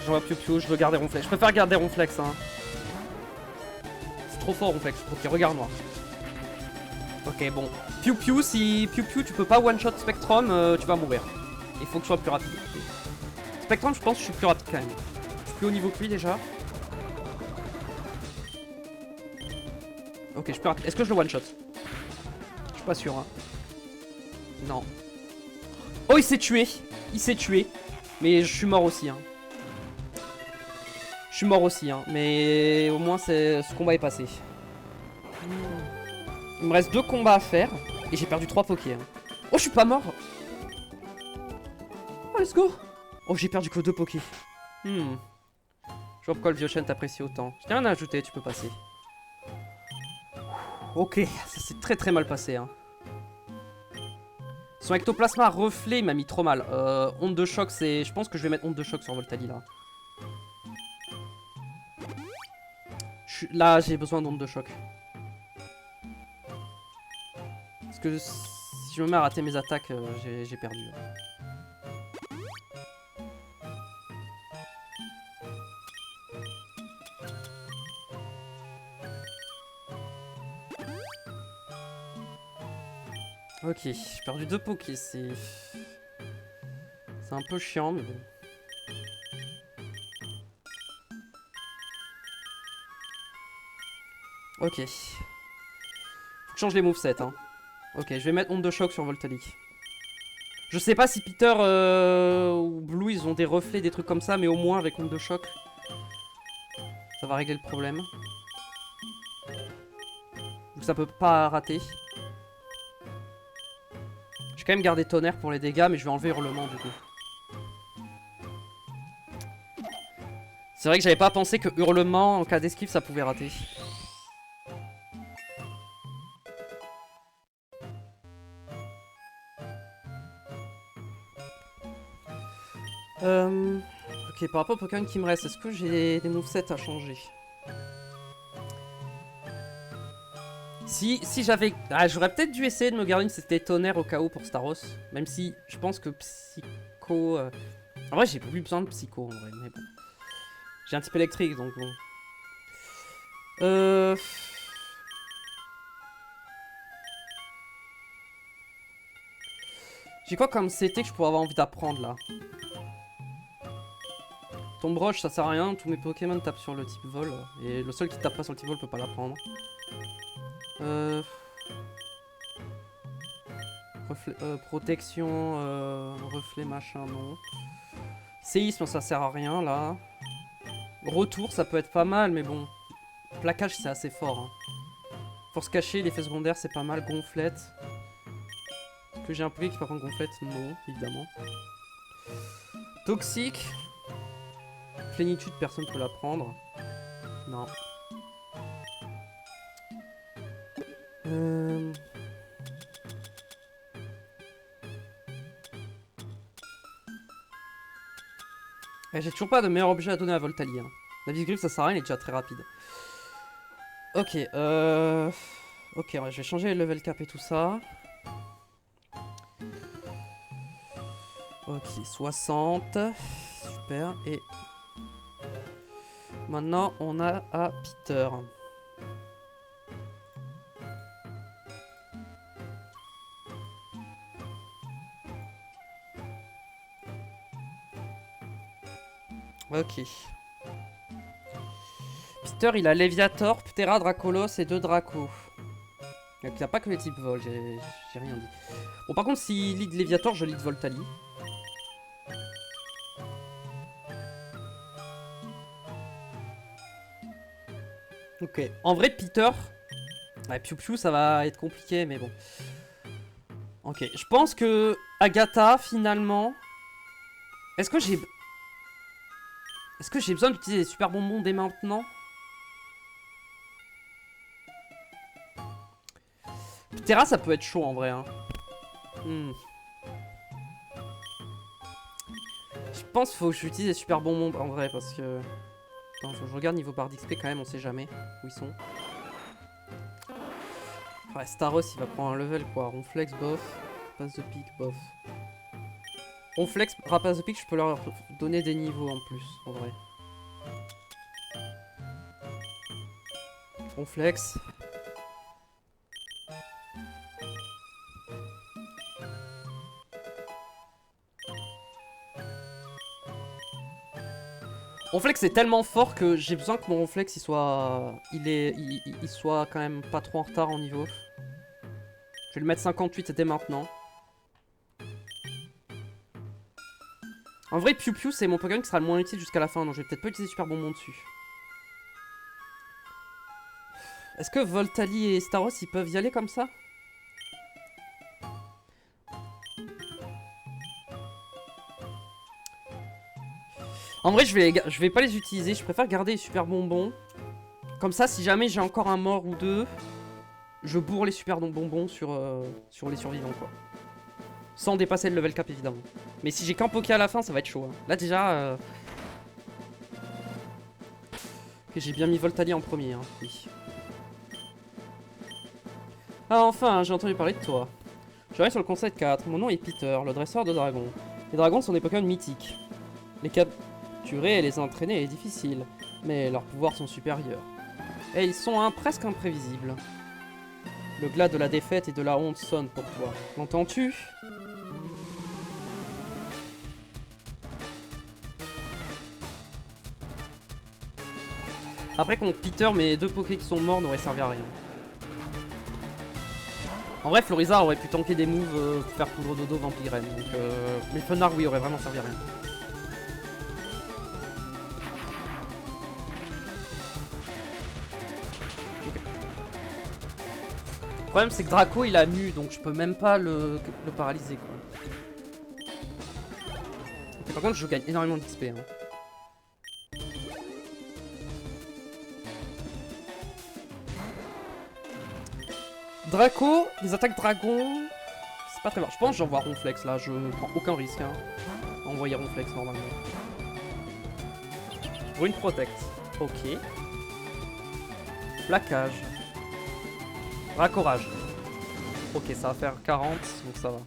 J'envoie Piu Piu, je veux garder Ronflex. Je préfère garder Ronflex. Hein. C'est trop fort Ronflex. Ok, regarde-moi. Ok, bon. Piu Piu, si Piu Piu tu peux pas one-shot Spectrum, tu vas mourir. Il faut que je sois plus rapide. Okay. Spectrum, je pense que je suis plus rapide quand même. Je suis plus haut niveau que lui déjà. Ok, je suis plus rapide. Est-ce que je le one-shot? Je suis pas sûr. Hein. Non. Oh, il s'est tué. Il s'est tué. Mais je suis mort aussi. Hein. Je suis mort aussi, hein. Mais au moins ce combat est passé. Il me reste 2 combats à faire. Et j'ai perdu 3 pokés. Hein. Oh, je suis pas mort. Oh, let's go. Oh, j'ai perdu que 2 pokés. Je vois pourquoi le Viochen t'apprécie autant. Je t'ai rien à ajouter, tu peux passer. Ok, ça s'est très très mal passé. Hein. Son ectoplasma reflet, il m'a mis trop mal. Onde de choc, c'est... Je pense que je vais mettre onde de choc sur Voltali, là. Là, j'ai besoin d'onde de choc. Parce que si je me mets à rater mes attaques, j'ai perdu. Ok, j'ai perdu 2 pokés, c'est un peu chiant, mais bon. Ok. Faut que je change les movesets, hein. Ok, je vais mettre onde de choc sur Voltalique. Je sais pas si Peter ou Blue ils ont des reflets, des trucs comme ça, mais au moins avec onde de choc, ça va régler le problème. Donc ça peut pas rater. Je vais quand même garder tonnerre pour les dégâts, mais je vais enlever hurlement du coup. C'est vrai que j'avais pas pensé que hurlement en cas d'esquive ça pouvait rater. Ok, par rapport au Pokémon qui me reste, est-ce que j'ai des movesets à changer? Si j'avais... Ah, j'aurais peut-être dû essayer de me garder une c'était tonnerre au cas où pour Staros. Même si je pense que Psycho... En vrai, j'ai plus besoin de Psycho en vrai, mais bon. J'ai un type électrique donc bon. J'ai quoi comme CT que je pourrais avoir envie d'apprendre là? Tombe Roche ça sert à rien, tous mes Pokémon tapent sur le type vol. Et le seul qui tape pas sur le type vol peut pas l'apprendre. Protection, reflet machin, non. Séisme ça sert à rien là. Retour ça peut être pas mal mais bon. Plaquage c'est assez fort. Hein. Force cachée, l'effet secondaire c'est pas mal. Gonflette. Est-ce que j'ai un Poké qui peut prendre gonflette? Non, évidemment. Toxique. Plénitude, personne peut la prendre. Non. J'ai toujours pas de meilleur objet à donner à Voltali. Hein. La Visgriffe ça sert à rien, il est déjà très rapide. Ok, ok, ouais, je vais changer le level cap et tout ça. Ok, 60. Super, et... Maintenant, on a à Peter. Ok. Peter, il a Léviator, Ptera, Dracolos et 2 Dracos. Il n'y a pas que les types vol, j'ai rien dit. Bon, par contre, s'il lead Léviator, je lead Voltali. Ok. En vrai, Peter... Ouais, Piu Piu, ça va être compliqué, mais bon. Ok, je pense que Agatha, finalement... Est-ce que j'ai besoin d'utiliser des super bonbons dès maintenant? Ptera, ça peut être chaud en vrai. Hein. Je pense qu'il faut que j'utilise des super bonbons en vrai parce que... Attends, faut que je regarde niveau barre d'XP quand même, on sait jamais où ils sont. Ouais, Staros il va prendre un level quoi. Ronflex, bof. Rapace de pique, bof. Ronflex, rapace de pique, je peux leur donner des niveaux en plus en vrai. Ronflex. Ronflex est tellement fort que j'ai besoin que mon Ronflex il soit... Il soit quand même pas trop en retard en niveau. Je vais le mettre 58 dès maintenant. En vrai, Piu Piu c'est mon Pokémon qui sera le moins utile jusqu'à la fin, donc je vais peut-être pas utiliser super bonbon dessus. Est-ce que Voltali et Staros ils peuvent y aller comme ça? En vrai, je vais pas les utiliser. Je préfère garder les super bonbons. Comme ça, si jamais j'ai encore un mort ou deux, je bourre les super bonbons sur les survivants, quoi. Sans dépasser le level cap, évidemment. Mais si j'ai qu'un Poké à la fin, ça va être chaud. Hein. Là, déjà... Ok, j'ai bien mis Voltali en premier, hein. Oui. Ah, enfin, j'ai entendu parler de toi. Je reviens sur le conseil 4. Mon nom est Peter, le dresseur de dragons. Les dragons sont des Pokémon mythiques. Les capturer et les entraîner est difficile, mais leurs pouvoirs sont supérieurs. Et ils sont presque imprévisibles. Le glas de la défaite et de la honte sonne pour toi. L'entends-tu? Après contre Peter, mes 2 Poké qui sont morts n'auraient servi à rien. En vrai, Floriza aurait pu tanker des moves pour faire poudre dodo Vampirène. Donc, mais Fenard, oui, aurait vraiment servi à rien. Okay. Le problème, c'est que Draco il a nu, donc je peux même pas le paralyser quoi. Et par contre, je gagne énormément d'XP. Hein. Draco, les attaques dragon, c'est pas très bien. Je pense que j'envoie Ronflex là, je prends aucun risque. Hein. Envoyer Ronflex normalement. Brune Protect, ok. Plaquage. Racorage. Ok, ça va faire 40, donc ça va.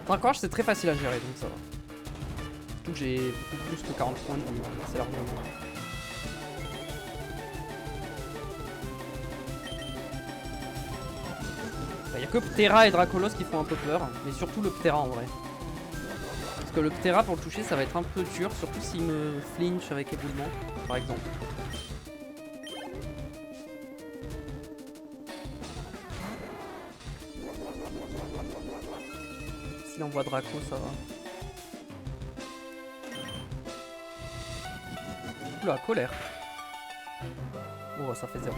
Racorage c'est très facile à gérer, donc ça va. Surtout que j'ai beaucoup plus que 40 points de vie, c'est largement. Il n'y a que Ptera et Dracolos qui font un peu peur, mais surtout le Ptera en vrai. Parce que le Ptera pour le toucher ça va être un peu dur, surtout s'il me flinch avec éboulement, par exemple. S'il envoie Draco ça va. Oula, colère. Oh ça fait 0.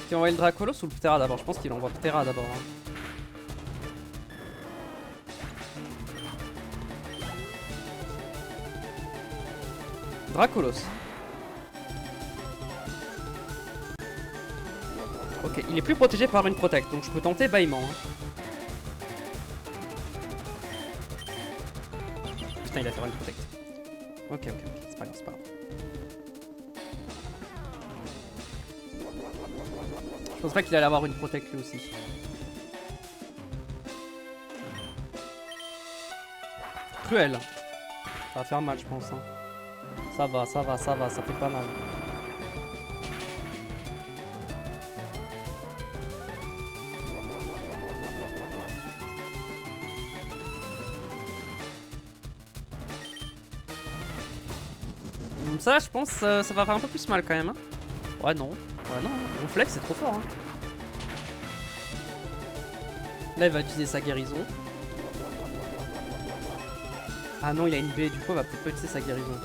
Il envoie le Dracolos ou le Ptera d'abord? Je pense qu'il envoie Ptera d'abord. Hein. Dracolos. Ok, il est plus protégé par une protect, donc je peux tenter bâillement. Hein. Putain, il a fait une protect. Ok, c'est pas grave, c'est pas grave. Je pense pas qu'il allait avoir une protect lui aussi. Cruel. Ça va faire mal, je pense. Hein. Ça va, ça fait pas mal. Ça, je pense, ça va faire un peu plus mal quand même. Hein. Ouais, non. Ouais, non. Ronflex, c'est trop fort. Hein. Là, il va utiliser sa guérison. Ah non, il a une baie, du coup, il va peut-être pas utiliser sa guérison.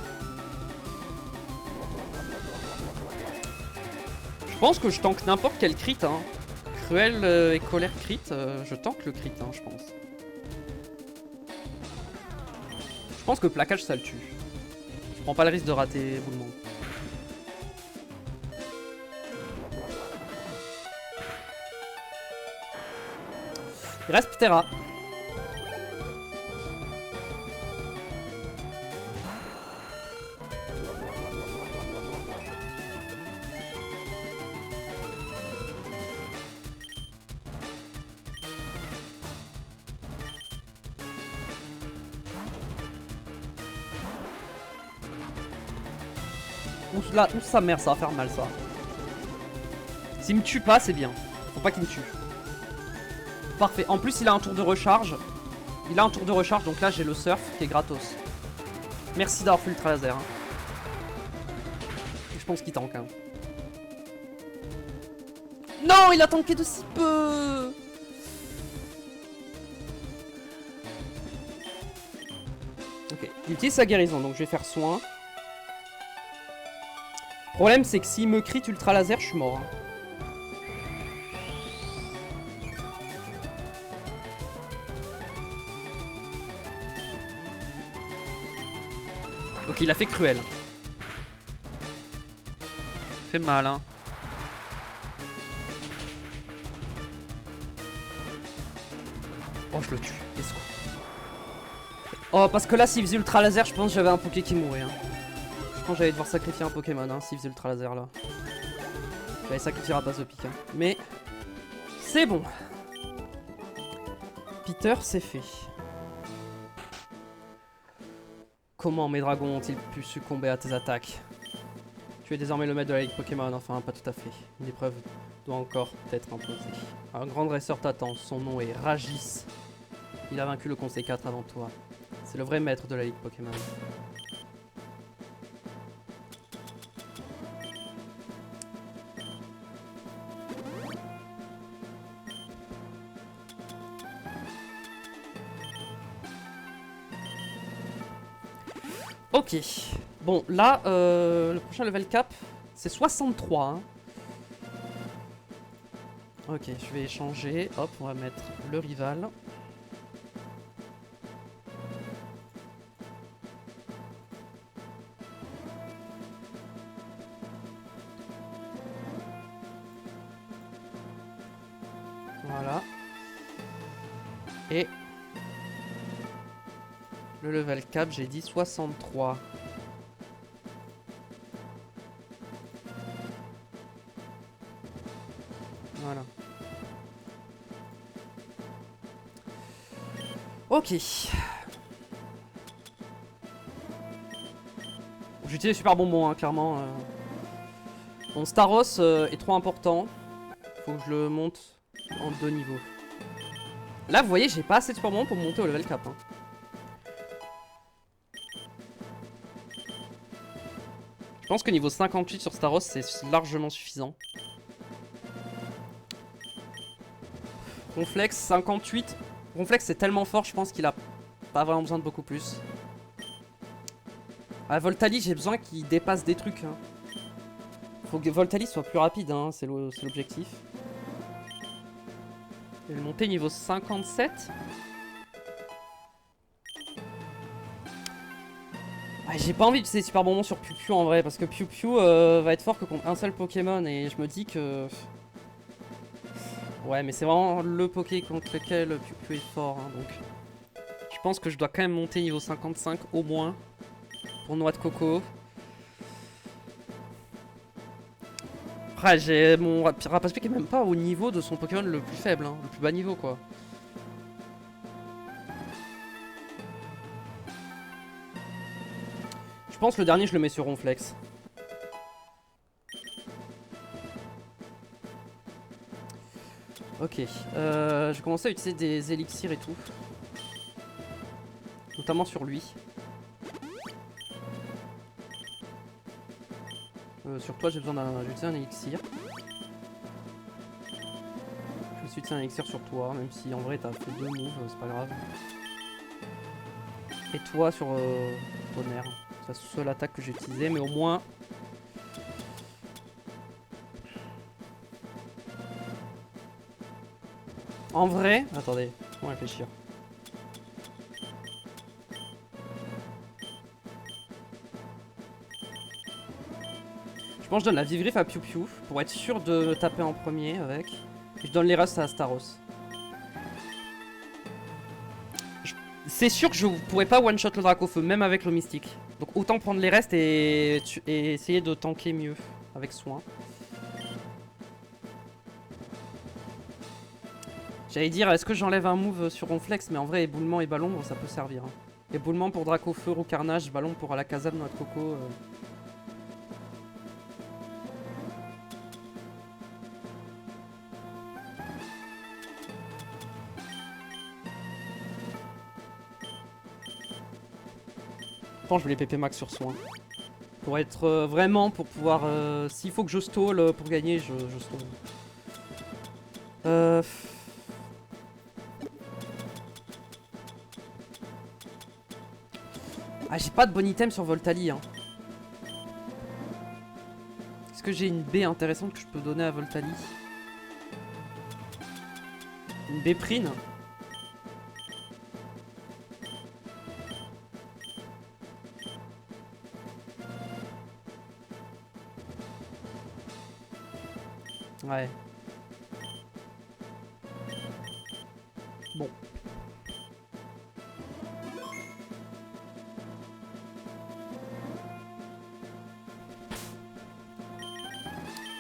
Je pense que je tank n'importe quel crit. Hein. Cruel et colère crit, je tank le crit, hein, je pense. Je pense que plaquage, ça le tue. Je prends pas le risque de rater éboulement. Il reste Ptera. Là, où sa mère, ça va faire mal ça. S'il me tue pas, c'est bien. Faut pas qu'il me tue. Parfait. En plus, il a un tour de recharge. Il a un tour de recharge, donc là, j'ai le surf qui est gratos. Merci d'avoir fait l'ultra laser. Hein. Je pense qu'il tank. Hein. Non, il a tanké de si peu. Ok, il utilise sa guérison, donc je vais faire soin. Le problème, c'est que s'il me crit ultra laser, je suis mort. Hein. Ok, il a fait cruel. Fait mal, hein. Oh, je le tue. Let's go. Oh, parce que là, s'il faisait ultra laser, je pense que j'avais un Poké qui mourait. Hein. Je pense que j'allais devoir sacrifier un Pokémon hein, s'il faisait ultra laser là. J'allais sacrifier à base de pique. Hein. Mais c'est bon. Peter, c'est fait. Comment mes dragons ont-ils pu succomber à tes attaques? Tu es désormais le maître de la Ligue Pokémon, enfin pas tout à fait. Une épreuve doit encore être imposée. Un grand dresseur t'attend, son nom est Ragis. Il a vaincu le Conseil 4 avant toi. C'est le vrai maître de la Ligue Pokémon. Ok. Bon, là, le prochain level cap, c'est 63. Hein. Ok, je vais échanger. Hop, on va mettre le rival. Voilà. Et le level cap, j'ai dit 63. Voilà. Ok. J'utilise les super bonbons, hein, clairement. Mon Staros est trop important. Faut que je le monte en 2 niveaux. Là, vous voyez, j'ai pas assez de super bonbons pour monter au level cap. Hein. Je pense que niveau 58 sur Staros, c'est largement suffisant. Ronflex 58. Ronflex c'est tellement fort, je pense qu'il a pas vraiment besoin de beaucoup plus. À Voltali, j'ai besoin qu'il dépasse des trucs. Hein. Faut que Voltali soit plus rapide, hein, c'est l'objectif. Je vais le monter niveau 57. Ah, j'ai pas envie d'utiliser super bonbons sur Piu Piu en vrai, parce que Piu Piu va être fort que contre un seul Pokémon, et je me dis que... Ouais, mais c'est vraiment le Poké contre lequel Piu Piu est fort, hein, donc... Je pense que je dois quand même monter niveau 55 au moins, pour Noix de Coco. Après, j'ai mon Rapaspié qui est même pas au niveau de son Pokémon le plus faible, hein, le plus bas niveau quoi. Je pense que le dernier je le mets sur Ronflex. Ok, je vais commencer à utiliser des élixirs et tout. Notamment sur lui. Sur toi j'ai besoin d'utiliser un élixir. Je vais utiliser un élixir sur toi, même si en vrai t'as fait 2 moves, c'est pas grave. Et toi sur tonnerre. C'est la seule attaque que j'ai utilisée, mais au moins... En vrai... Attendez, on va réfléchir. Je pense que je donne la Vivrif à Piu Piu pour être sûr de taper en premier avec. Et je donne les Rusts à Staros. C'est sûr que je pourrais pas one-shot le Dracofeu, même avec le Mystique. Donc autant prendre les restes et essayer de tanker mieux, avec soin. J'allais dire, est-ce que j'enlève un move sur Ronflex, mais en vrai, éboulement et ballon, ça peut servir. Hein. Éboulement pour Dracofeu, Roue Carnage, ballon pour Alakazam, Noix de Coco. Je pense que je voulais PP max sur soin. Pour être vraiment, pour pouvoir... S'il faut que je stall pour gagner, je stall. Ah, j'ai pas de bon item sur Voltali. Hein. Est-ce que j'ai une baie intéressante que je peux donner à Voltali? Une baie prine? Ouais. Bon.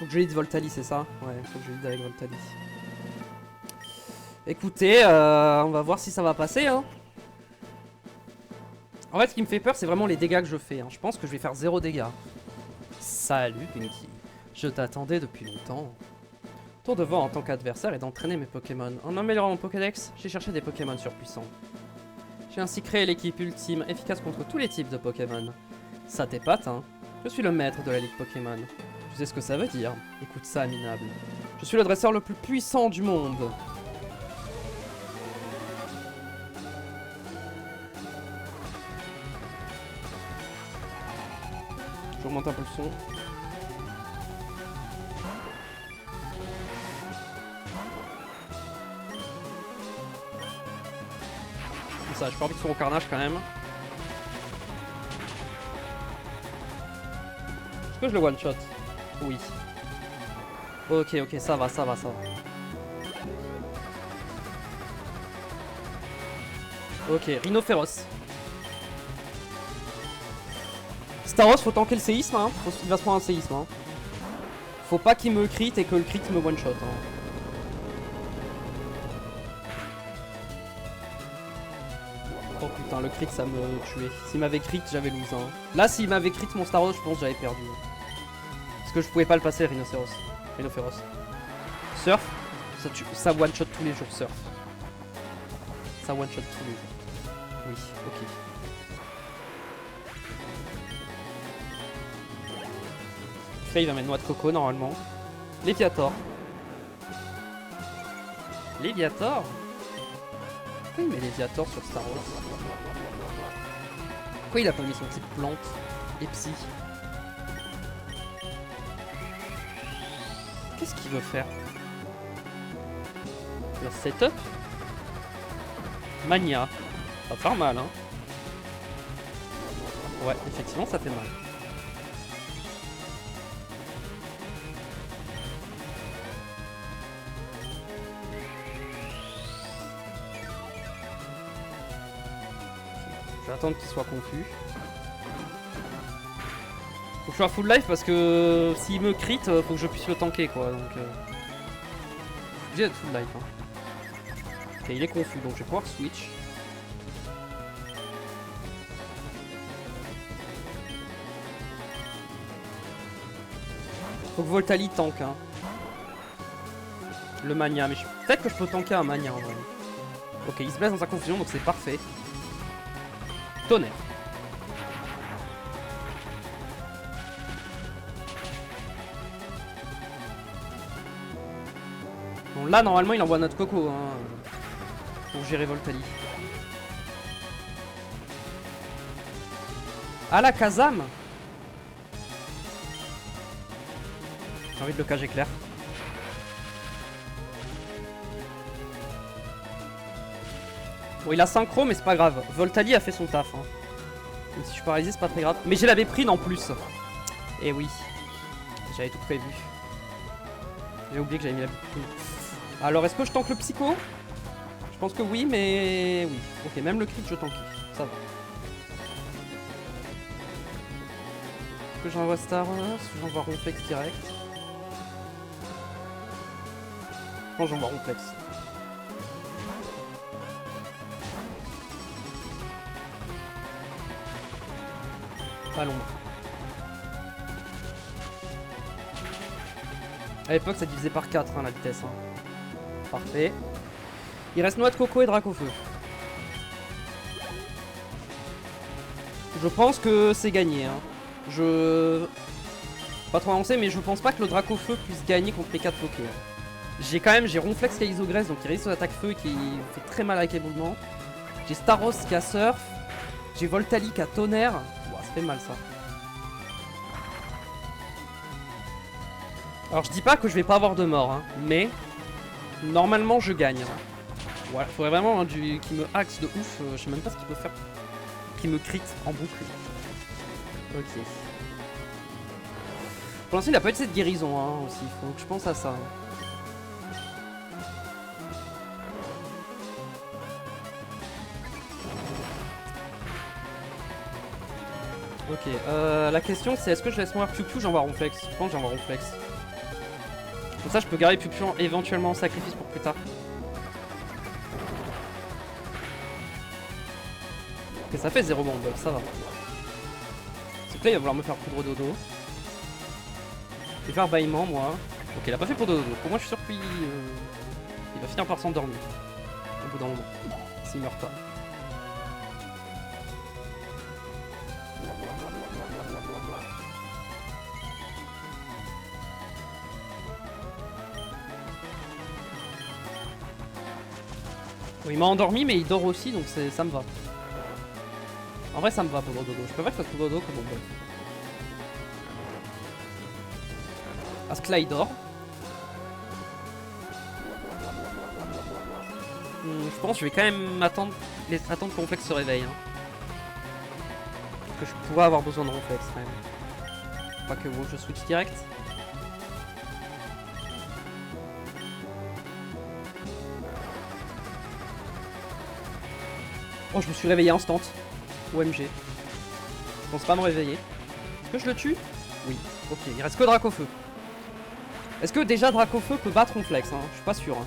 Faut que je lead Voltali, c'est ça? Ouais, faut que je lead avec Voltali. Écoutez, on va voir si ça va passer. Hein. En fait, ce qui me fait peur, c'est vraiment les dégâts que je fais. Hein. Je pense que je vais faire 0 dégâts. Salut Pinky, je t'attendais depuis longtemps. Ton devoir en tant qu'adversaire est d'entraîner mes Pokémon. En améliorant mon Pokédex, j'ai cherché des Pokémon surpuissants. J'ai ainsi créé l'équipe ultime, efficace contre tous les types de Pokémon. Ça t'épate, hein? Je suis le maître de la Ligue Pokémon. Tu sais ce que ça veut dire? Écoute ça, minable. Je suis le dresseur le plus puissant du monde. J'augmente un peu le son. Comme ça, j'ai pas envie de faire au carnage quand même. Est-ce que je le one shot? Oui. Ok, ok, ça va, ça va, ça va. Ok, Rhino féroce. Staros, faut tanker le séisme, hein. Il va se prendre un séisme, hein. Faut pas qu'il me crit et que le crit me one shot, hein. Oh putain, le crit ça me tuait. S'il m'avait crit, j'avais lose, hein. Là, s'il m'avait crit mon Staros, je pense que j'avais perdu. Parce que je pouvais pas le passer, Rhinocéros. Rhino féroce. Surf, ça one shot tous les jours, surf. Ça one shot tous les jours. Oui, ok. Il va mettre noix de coco normalement. Léviator. Léviator? Pourquoi il met Léviator sur Star Wars? Pourquoi il a pas mis son type plante et psy? Qu'est-ce qu'il veut faire? Le setup? Mania. Ça va faire mal, hein? Ouais, effectivement, ça fait mal. Je vais attendre qu'il soit confus. Faut que je sois full life parce que s'il me crit, faut que je puisse le tanker quoi. Donc, je suis obligé d'être full life. Hein. Ok, il est confus donc je vais pouvoir switch. Faut que Voltali tank. Hein. Le Mania, mais peut-être que je peux tanker un Mania en vrai. Ok, il se blesse dans sa confusion donc c'est parfait. Tonnerre. Bon là normalement il envoie notre coco hein, pour gérer Voltali. Ah la Kazam. J'ai envie de le cager clair. Bon il a synchro mais c'est pas grave. Voltali a fait son taf hein. Même si je suis paralysé c'est pas très grave. Mais j'ai la Béprine en plus. Et oui. J'avais tout prévu. J'ai oublié que j'avais mis la Béprine. Alors est-ce que je tank le psycho? Je pense que oui mais oui. Ok même le crit je tank. Ça va. Est-ce que j'envoie Star Wars? J'envoie Ronflex direct. Je pense que j'envoie Ronflex. À l'ombre. À l'époque ça divisait par 4 hein, la vitesse. Hein. Parfait. Il reste noix de coco et drac au feu. Je pense que c'est gagné. Hein. Pas trop avancé mais je pense pas que le drac au feu puisse gagner contre les 4 Poké. Hein. J'ai Ronflex qui a Isogresse donc qui résiste aux attaques feu et qui fait très mal avec les mouvements. J'ai Staros qui a Surf. J'ai Voltali qui a Tonnerre. Ouah, ça fait mal ça. Alors je dis pas que je vais pas avoir de mort, hein, mais normalement je gagne. Hein. Voilà, faudrait vraiment hein, qui me axe de ouf. Je sais même pas ce qu'il peut faire. Qui me crit en boucle. Ok. Pour l'instant il a pas eu cette guérison hein, aussi, faut que je pense à ça. Hein. Ok, la question c'est est-ce que je laisse mourir Piu Piu, j'envoie Ronflex. Je pense que j'envoie Ronflex. Comme ça je peux garder Piu Piu éventuellement en sacrifice pour plus tard. Ok ça fait 0 bombe, ça va. C'est que là il va vouloir me faire poudre dodo. Je vais faire bâillement moi. Ok, il a pas fait pour dodo. Pour moi je suis sûr qu'il il va finir par s'endormir. Au bout d'un moment. S'il meurt pas. Bon, il m'a endormi mais il dort aussi donc ça me va. En vrai ça me va pour dodo. Je préfère que ça soit pour dodo que mon boss. Parce que là il dort. Je pense que je vais quand même attendre que Ronflex se réveille. Hein. Parce que je pourrais avoir besoin de Ronflex quand même. Pas que bon, je switch direct. Oh, je me suis réveillé instant. OMG. Je pense pas me réveiller. Est-ce que je le tue? Oui. Ok, il reste que Dracofeu. Est-ce que déjà Dracofeu peut battre Ronflex hein? Je suis pas sûr. Hein.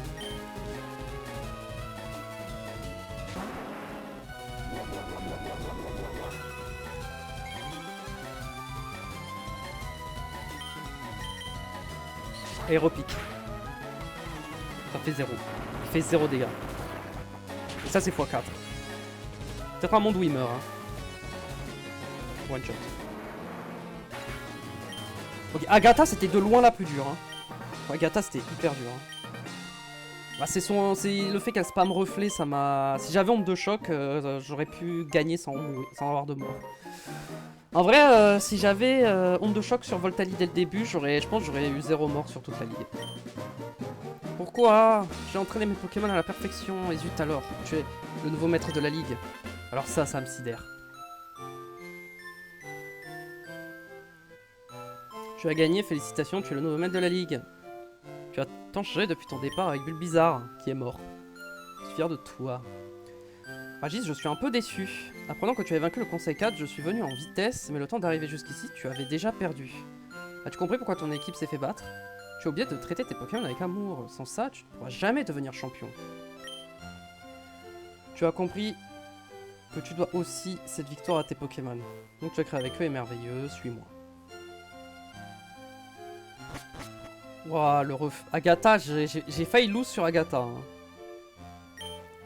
Aéropique. Ça fait 0. Il fait 0 dégâts. Et ça c'est x4. Peut-être un monde où il meurt. Hein. One shot. Ok, Agatha c'était de loin la plus dure. Hein. Agatha c'était hyper dur. Hein. Bah, c'est le fait qu'elle spam reflet, ça m'a... Si j'avais onde de choc, j'aurais pu gagner sans avoir de mort. En vrai, si j'avais onde de choc sur Voltali dès le début, je pense que j'aurais eu 0 mort sur toute la ligue. Pourquoi? J'ai entraîné mes Pokémon à la perfection, et zut alors, tu es le nouveau maître de la ligue. Alors ça me sidère. Tu as gagné, félicitations, tu es le nouveau maître de la ligue. Tu as tant changé depuis ton départ avec Bulbizarre, qui est mort. Je suis fier de toi. Ragis, je suis un peu déçu. Apprenant que tu avais vaincu le Conseil 4, je suis venu en vitesse, mais le temps d'arriver jusqu'ici, tu avais déjà perdu. As-tu compris pourquoi ton équipe s'est fait battre? Tu as oublié de traiter tes Pokémon avec amour. Sans ça, tu ne pourras jamais devenir champion. Tu as compris que tu dois aussi cette victoire à tes Pokémon. Donc tu as créé avec eux est merveilleux, suis-moi. Waouh, le ref... Agatha, j'ai failli lose sur Agatha. Hein.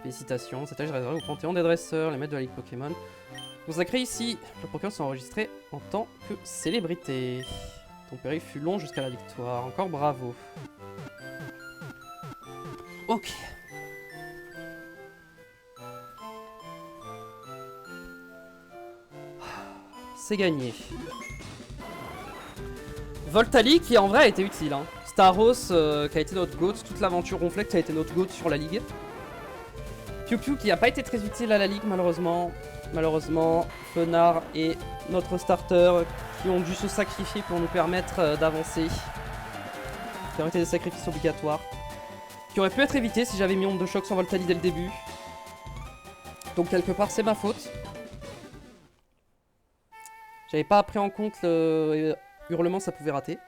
Félicitations, cette âge réservé au panthéon des dresseurs, les maîtres de la ligue Pokémon. Consacré ici, le Pokémon sont enregistrés en tant que célébrité. Ton périph' fut long jusqu'à la victoire, encore bravo. Ok. C'est gagné. Voltali qui en vrai a été utile. Hein. Staros qui a été notre GOAT, toute l'aventure Ronflex a été notre GOAT sur la ligue. Piu Piu qui n'a pas été très utile à la ligue malheureusement. Malheureusement, Fenard et notre starter qui ont dû se sacrifier pour nous permettre d'avancer. Qui ont été des sacrifices obligatoires. Qui auraient pu être évités si j'avais mis onde de choc sur Voltali dès le début. Donc quelque part c'est ma faute. J'avais pas pris en compte le hurlement, ça pouvait rater.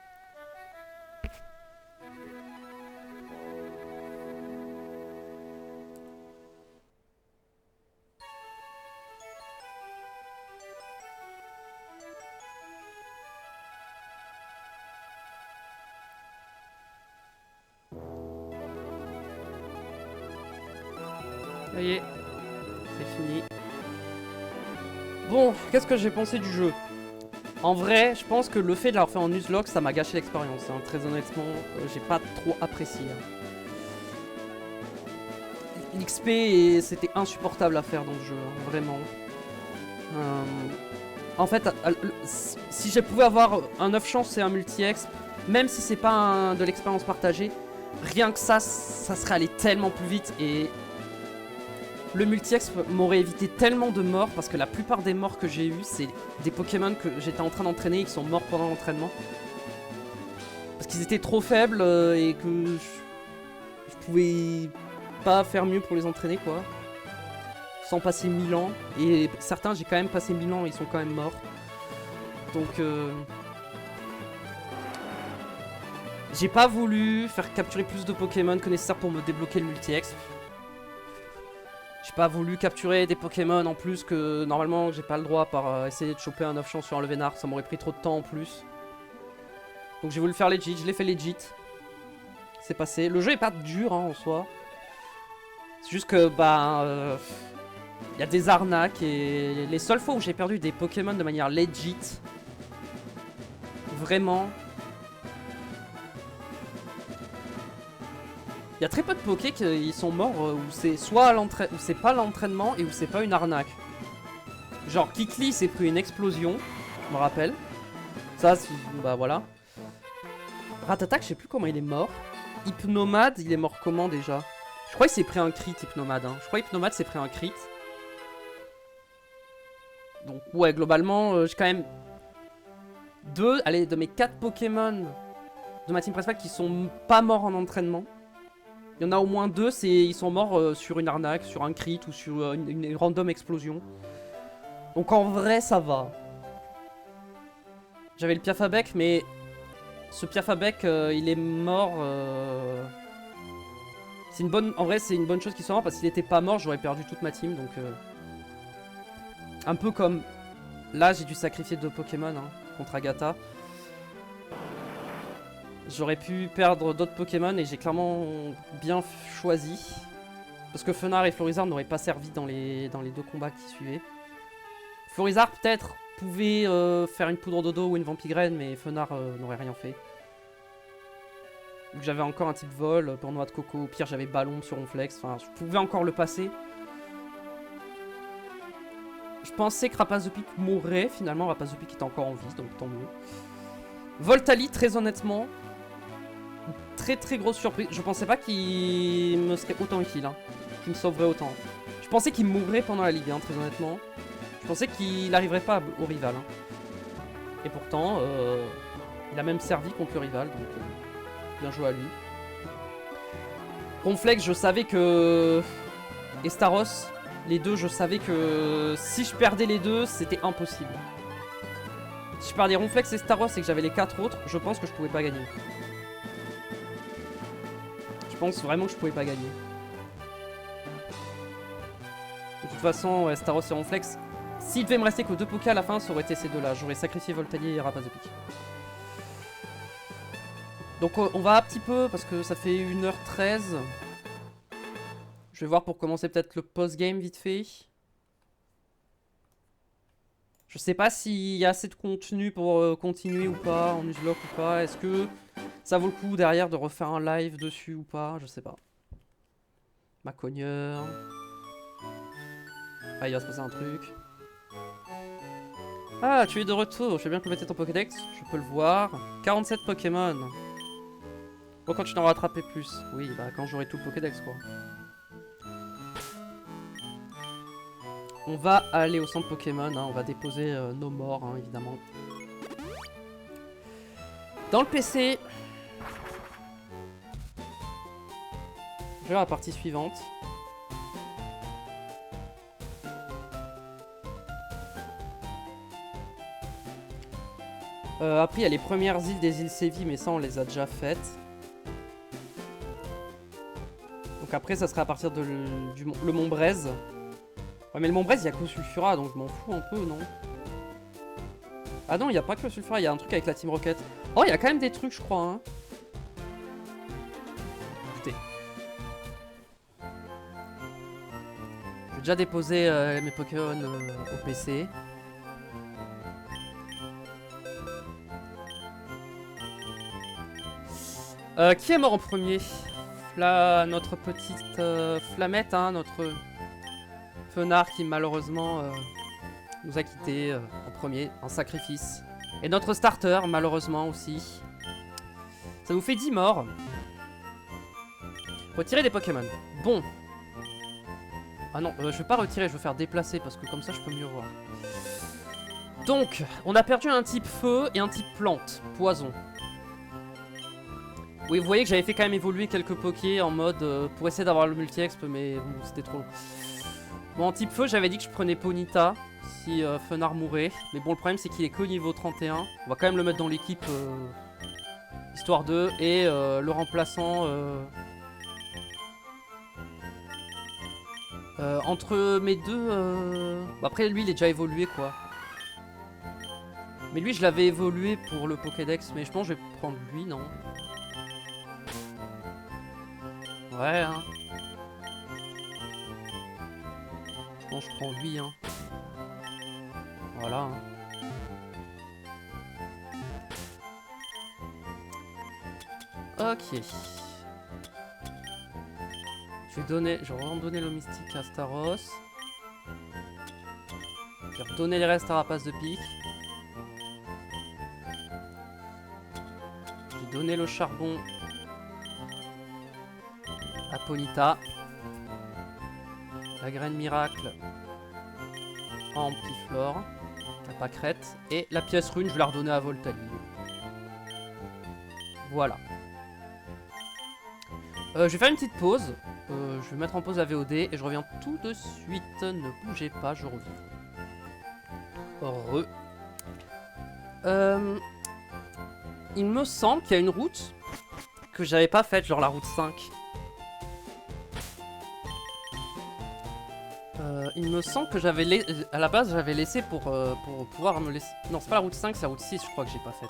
Ça y est, c'est fini. Bon, qu'est-ce que j'ai pensé du jeu? En vrai, je pense que le fait de l'avoir fait en Nuzlocke, ça m'a gâché l'expérience. Hein. Très honnêtement, j'ai pas trop apprécié. Hein. L'XP, c'était insupportable à faire dans le jeu, hein, vraiment. En fait, si je pouvais avoir un 9 chances et un multi-exp, même si c'est pas de l'expérience partagée, rien que ça serait allé tellement plus vite et... Le multi-exp m'aurait évité tellement de morts parce que la plupart des morts que j'ai eu c'est des Pokémon que j'étais en train d'entraîner et qui sont morts pendant l'entraînement. Parce qu'ils étaient trop faibles et que je pouvais pas faire mieux pour les entraîner quoi. Sans passer 1000 ans. Et certains j'ai quand même passé 1000 ans et ils sont quand même morts. Donc j'ai pas voulu faire capturer plus de Pokémon que nécessaire pour me débloquer le multi-exp. J'ai pas voulu capturer des Pokémon en plus que normalement j'ai pas le droit par essayer de choper un 9 chance sur un Levénard, ça m'aurait pris trop de temps en plus. Donc j'ai voulu le faire legit, je l'ai fait legit. C'est passé. Le jeu est pas dur hein, en soi. C'est juste que bah... y a des arnaques et les seules fois où j'ai perdu des Pokémon de manière legit, vraiment, il y a très peu de Poké qui sont morts où c'est soit l'entraînement, où c'est pas l'entraînement et où c'est pas une arnaque. Genre Kikli s'est pris une explosion, je me rappelle. Ça, bah voilà. Ratatak, je sais plus comment il est mort. Hypnomade, il est mort comment déjà? Je crois qu'il s'est pris un crit, Hypnomade. Hein. Je crois Hypnomade s'est pris un crit. Donc ouais, globalement, j'ai quand même allez, de mes 4 Pokémon de ma team principale qui sont pas morts en entraînement. Il y en a au moins 2, ils sont morts sur une arnaque, sur un crit ou sur une random explosion. Donc en vrai, ça va. J'avais le Piafabec, mais ce Piafabec, il est mort. C'est une bonne, en vrai, c'est une bonne chose qu'il soit mort parce qu'il était pas mort, j'aurais perdu toute ma team. Donc un peu comme là, j'ai dû sacrifier 2 Pokémon hein, contre Agatha. J'aurais pu perdre d'autres Pokémon et j'ai clairement bien choisi. Parce que Fenard et Florizard n'auraient pas servi dans les 2 combats qui suivaient. Florizard peut-être pouvait faire une poudre dodo ou une Vampigraine, mais Fenard n'aurait rien fait. J'avais encore un type vol pour noix de coco, au pire j'avais ballon sur Ronflex, enfin je pouvais encore le passer. Je pensais que Rapace de Pique mourrait, finalement Rapace de Pique était encore en vie, donc tant mieux. Voltali, très honnêtement, très très grosse surprise. Je pensais pas qu'il me serait autant utile, hein, qu'il me sauverait autant. Je pensais qu'il mourrait pendant la ligue, hein, très honnêtement. Je pensais qu'il n'arriverait pas au rival. Hein. Et pourtant, il a même servi contre le rival, donc bien joué à lui. Ronflex, je savais que... Et Staros, les deux, je savais que si je perdais les deux, c'était impossible. Si je perdais Ronflex et Staros et que j'avais les 4 autres, je pense que je pouvais pas gagner. Je pense vraiment que je pouvais pas gagner. De toute façon, ouais, Staros et Ronflex, s'il devait me rester que 2 Poké à la fin, ça aurait été ces deux-là. J'aurais sacrifié Voltali et Rapace de Pique. Donc on va un petit peu, parce que ça fait 1h13. Je vais voir pour commencer peut-être le post-game vite fait. Je sais pas s'il y a assez de contenu pour continuer ou pas, en nuzlocke ou pas. Est-ce que ça vaut le coup derrière de refaire un live dessus ou pas? Je sais pas. Ma cogneur. Ah, il va se passer un truc. Ah, tu es de retour. Je vais bien compléter ton Pokédex. Je peux le voir. 47 Pokémon. Bon, quand tu n'en rattrapais plus. Oui, bah quand j'aurai tout le Pokédex, quoi. On va aller au centre Pokémon. Hein. On va déposer nos morts, hein, évidemment. Dans le PC. Je vais à la partie suivante. Après, il y a les premières îles des îles Sévi, mais ça, on les a déjà faites. Donc après, ça sera à partir de le Mont Braise. Ouais, mais le Mont Braise, il y a que le Sulfura, donc je m'en fous un peu, non? Ah non, il n'y a pas que le Sulfura, il y a un truc avec la Team Rocket. Oh, il y a quand même des trucs, je crois, hein. Écoutez. J'ai déjà déposé mes Pokémon au PC. Qui est mort en premier? Là, notre petite flamette, hein, notre Fenard qui malheureusement nous a quittés en premier, en sacrifice. Et notre starter, malheureusement aussi. Ça nous fait 10 morts. Retirer des Pokémon. Bon. Ah non, je vais pas retirer, je vais faire déplacer parce que comme ça je peux mieux voir. Donc, on a perdu un type feu et un type plante, poison. Oui, vous voyez que j'avais fait quand même évoluer quelques Pokés en mode pour essayer d'avoir le multi-exp, mais bon, c'était trop long. Bon, en type feu, j'avais dit que je prenais Ponyta si Fenard mourait. Mais bon, le problème, c'est qu'il est qu'au niveau 31. On va quand même le mettre dans l'équipe, histoire de. Et le remplaçant... entre mes deux... Bah, après, lui, il est déjà évolué, quoi. Mais lui, je l'avais évolué pour le Pokédex, mais je pense que je vais prendre lui, non? Ouais, hein. Je pense que je prends lui, hein. Voilà, hein. Ok. Je vais redonner le mystique à Staros. Je vais redonner les restes à Rapace de pique. Je vais donner le charbon à Ponyta. La graine miracle à Amptiflore. La pâquerette. Et la pièce rune, je vais la redonner à Voltali. Voilà. Je vais faire une petite pause. Je vais mettre en pause la VOD et je reviens tout de suite. Ne bougez pas, je reviens. Heureux. Il me semble qu'il y a une route que j'avais pas faite, genre la route 5. Il me semble que j'avais à la base j'avais laissé pour pouvoir me laisser. Non, c'est pas la route 5, c'est la route 6, je crois que j'ai pas faite.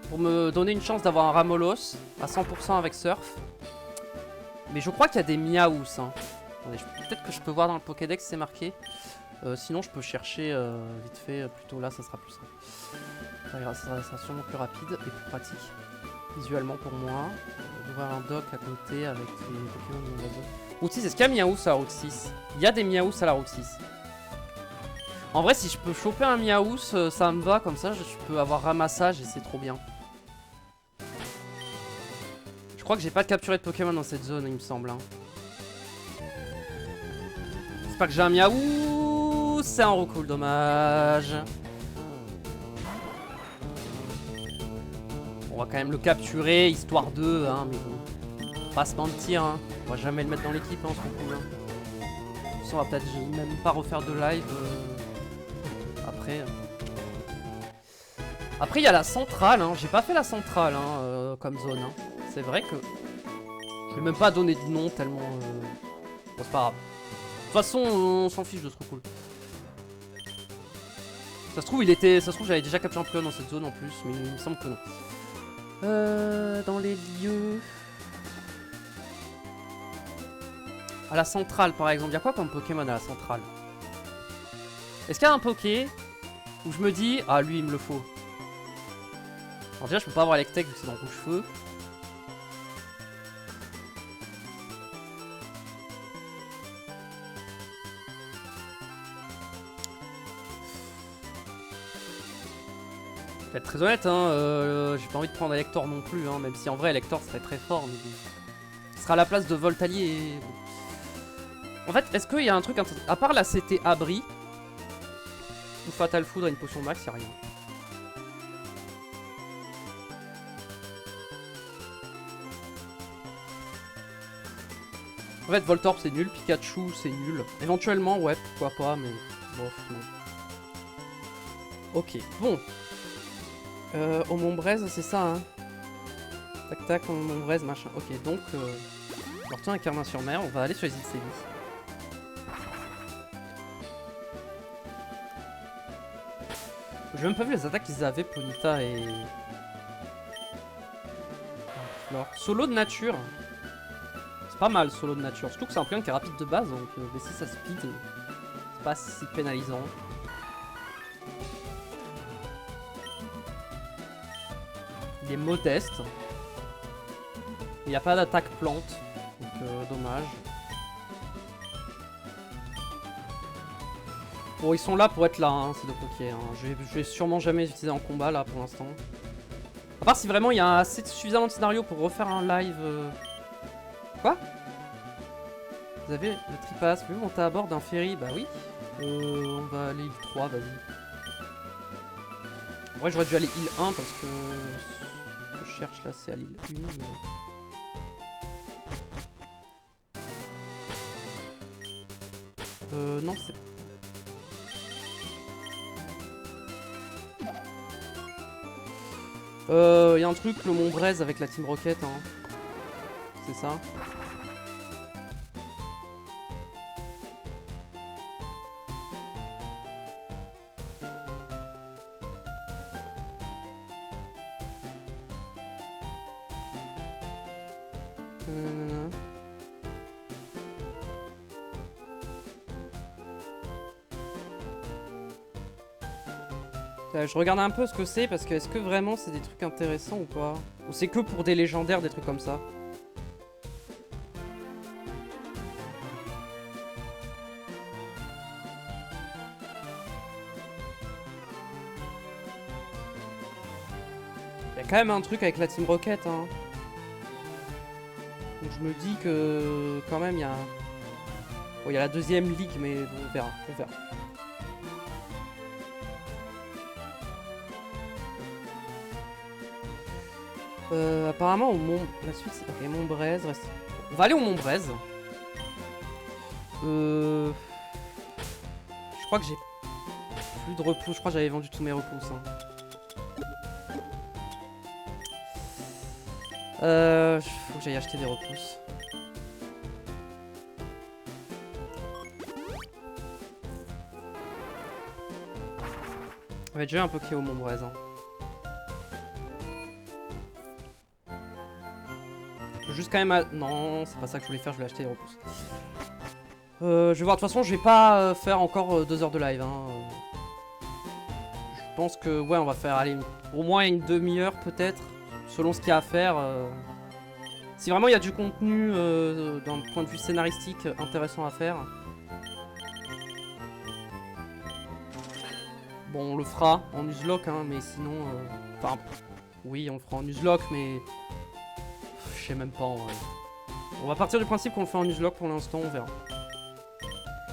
Pour me donner une chance d'avoir un Ramolos à 100% avec Surf. Mais je crois qu'il y a des Miaous. Hein. Peut-être que je peux voir dans le Pokédex, c'est marqué. Sinon, je peux chercher vite fait. Plutôt là, ça sera plus simple. Ça sera sûrement plus rapide et plus pratique. Visuellement pour moi. Ouvrir un dock à côté avec les Pokémon de mon route 6, est-ce qu'il y a Miaous à la route 6? Il y a des Miaous à la route 6. En vrai, si je peux choper un Miaous, ça me va. Comme ça, je peux avoir ramassage et c'est trop bien. Je crois que j'ai pas capturé de Pokémon dans cette zone, il me semble. Hein. C'est pas que j'ai un Miaou, c'est un Roucoule, dommage. On va quand même le capturer, histoire de, hein, mais bon. Pas se mentir, hein. On va jamais le mettre dans l'équipe, hein, ce Roucoule. Hein. De toute façon, on va peut-être même pas refaire de live après. Après, il y a la centrale, hein. J'ai pas fait la centrale hein, comme zone. Hein. C'est vrai que je vais même pas donner de nom tellement. Bon, c'est pas grave. De toute façon, on s'en fiche de ce Roucoule. Ça se trouve, j'avais déjà capturé un Pokémon dans cette zone en plus, mais il me semble que non. Dans les lieux. À la centrale, par exemple, il y a quoi comme Pokémon à la centrale? Est-ce qu'il y a un Poké où je me dis, ah lui il me le faut? Alors déjà, je peux pas avoir Electek vu que c'est dans Rouge-Feu. Je vais être très honnête, hein, j'ai pas envie de prendre Elector non plus, hein, même si en vrai Elector serait très fort, mais ce sera à la place de Voltali et... En fait, est-ce qu'il y a un truc, à part la CT Abri, ou Fatal Foudre et une potion max, y'a rien. En fait, Voltorb c'est nul, Pikachu c'est nul. Éventuellement, ouais, pourquoi pas, mais bon, non. Ok, bon. Au Montbraise, c'est ça, hein. Tac tac, au Montbraise, machin. Ok, donc, on retourne à Carmin-sur-Mer, on va aller sur les îles Sévis. J'ai même pas vu les attaques qu'ils avaient, Ponyta et... Alors, solo de nature. C'est pas mal, solo de nature. Surtout que c'est un Pokémon qui est rapide de base, donc mais si ça speed, c'est pas si pénalisant. Il est modeste. Il n'y a pas d'attaque plante, donc dommage. Bon, ils sont là pour être là, hein, ces deux Poké. Hein. Je vais sûrement jamais les utiliser en combat, là, pour l'instant. À part si vraiment il y a suffisamment de scénarios pour refaire un live... Quoi? Vous avez le tripass, pouvez-vous monter à bord d'un ferry? Bah oui. On va aller île 3, vas-y. Ouais, j'aurais dû aller île 1 parce que... Ce que je cherche là, c'est à l'île 1. Mais... non, c'est... y a un truc, le Mont Braise avec la Team Rocket, hein. C'est ça. Nanana. Je regarde un peu ce que c'est parce que est-ce que vraiment c'est des trucs intéressants ou pas? Ou c'est que pour des légendaires, des trucs comme ça? Il y a quand même un truc avec la Team Rocket, hein. Donc je me dis que quand même il y a... Bon, il y a la deuxième ligue, mais bon, on verra, on verra. Apparemment au Mont... La suite c'est ok, Montbraise. Reste... On va aller au Montbraise. Je crois que j'ai plus de repousse. Je crois que j'avais vendu tous mes repousses. Hein. Faut que j'aille acheter des repousses. On va déjà un Poké au Montbraise. Hein. Juste quand même... Non, c'est pas ça que je voulais faire, je voulais acheter des repousses. Je vais voir, de toute façon, je vais pas faire encore 2 heures de live. Hein. Je pense que, ouais, on va faire, allez, au moins une demi-heure peut-être, selon ce qu'il y a à faire. Si vraiment il y a du contenu d'un point de vue scénaristique intéressant à faire. Bon, on le fera en Nuzlocke, hein, mais sinon... Enfin, oui, on le fera en Nuzlocke, mais... Je sais même pas, en vrai. On va partir du principe qu'on le fait en Nuzlocke pour l'instant, on verra.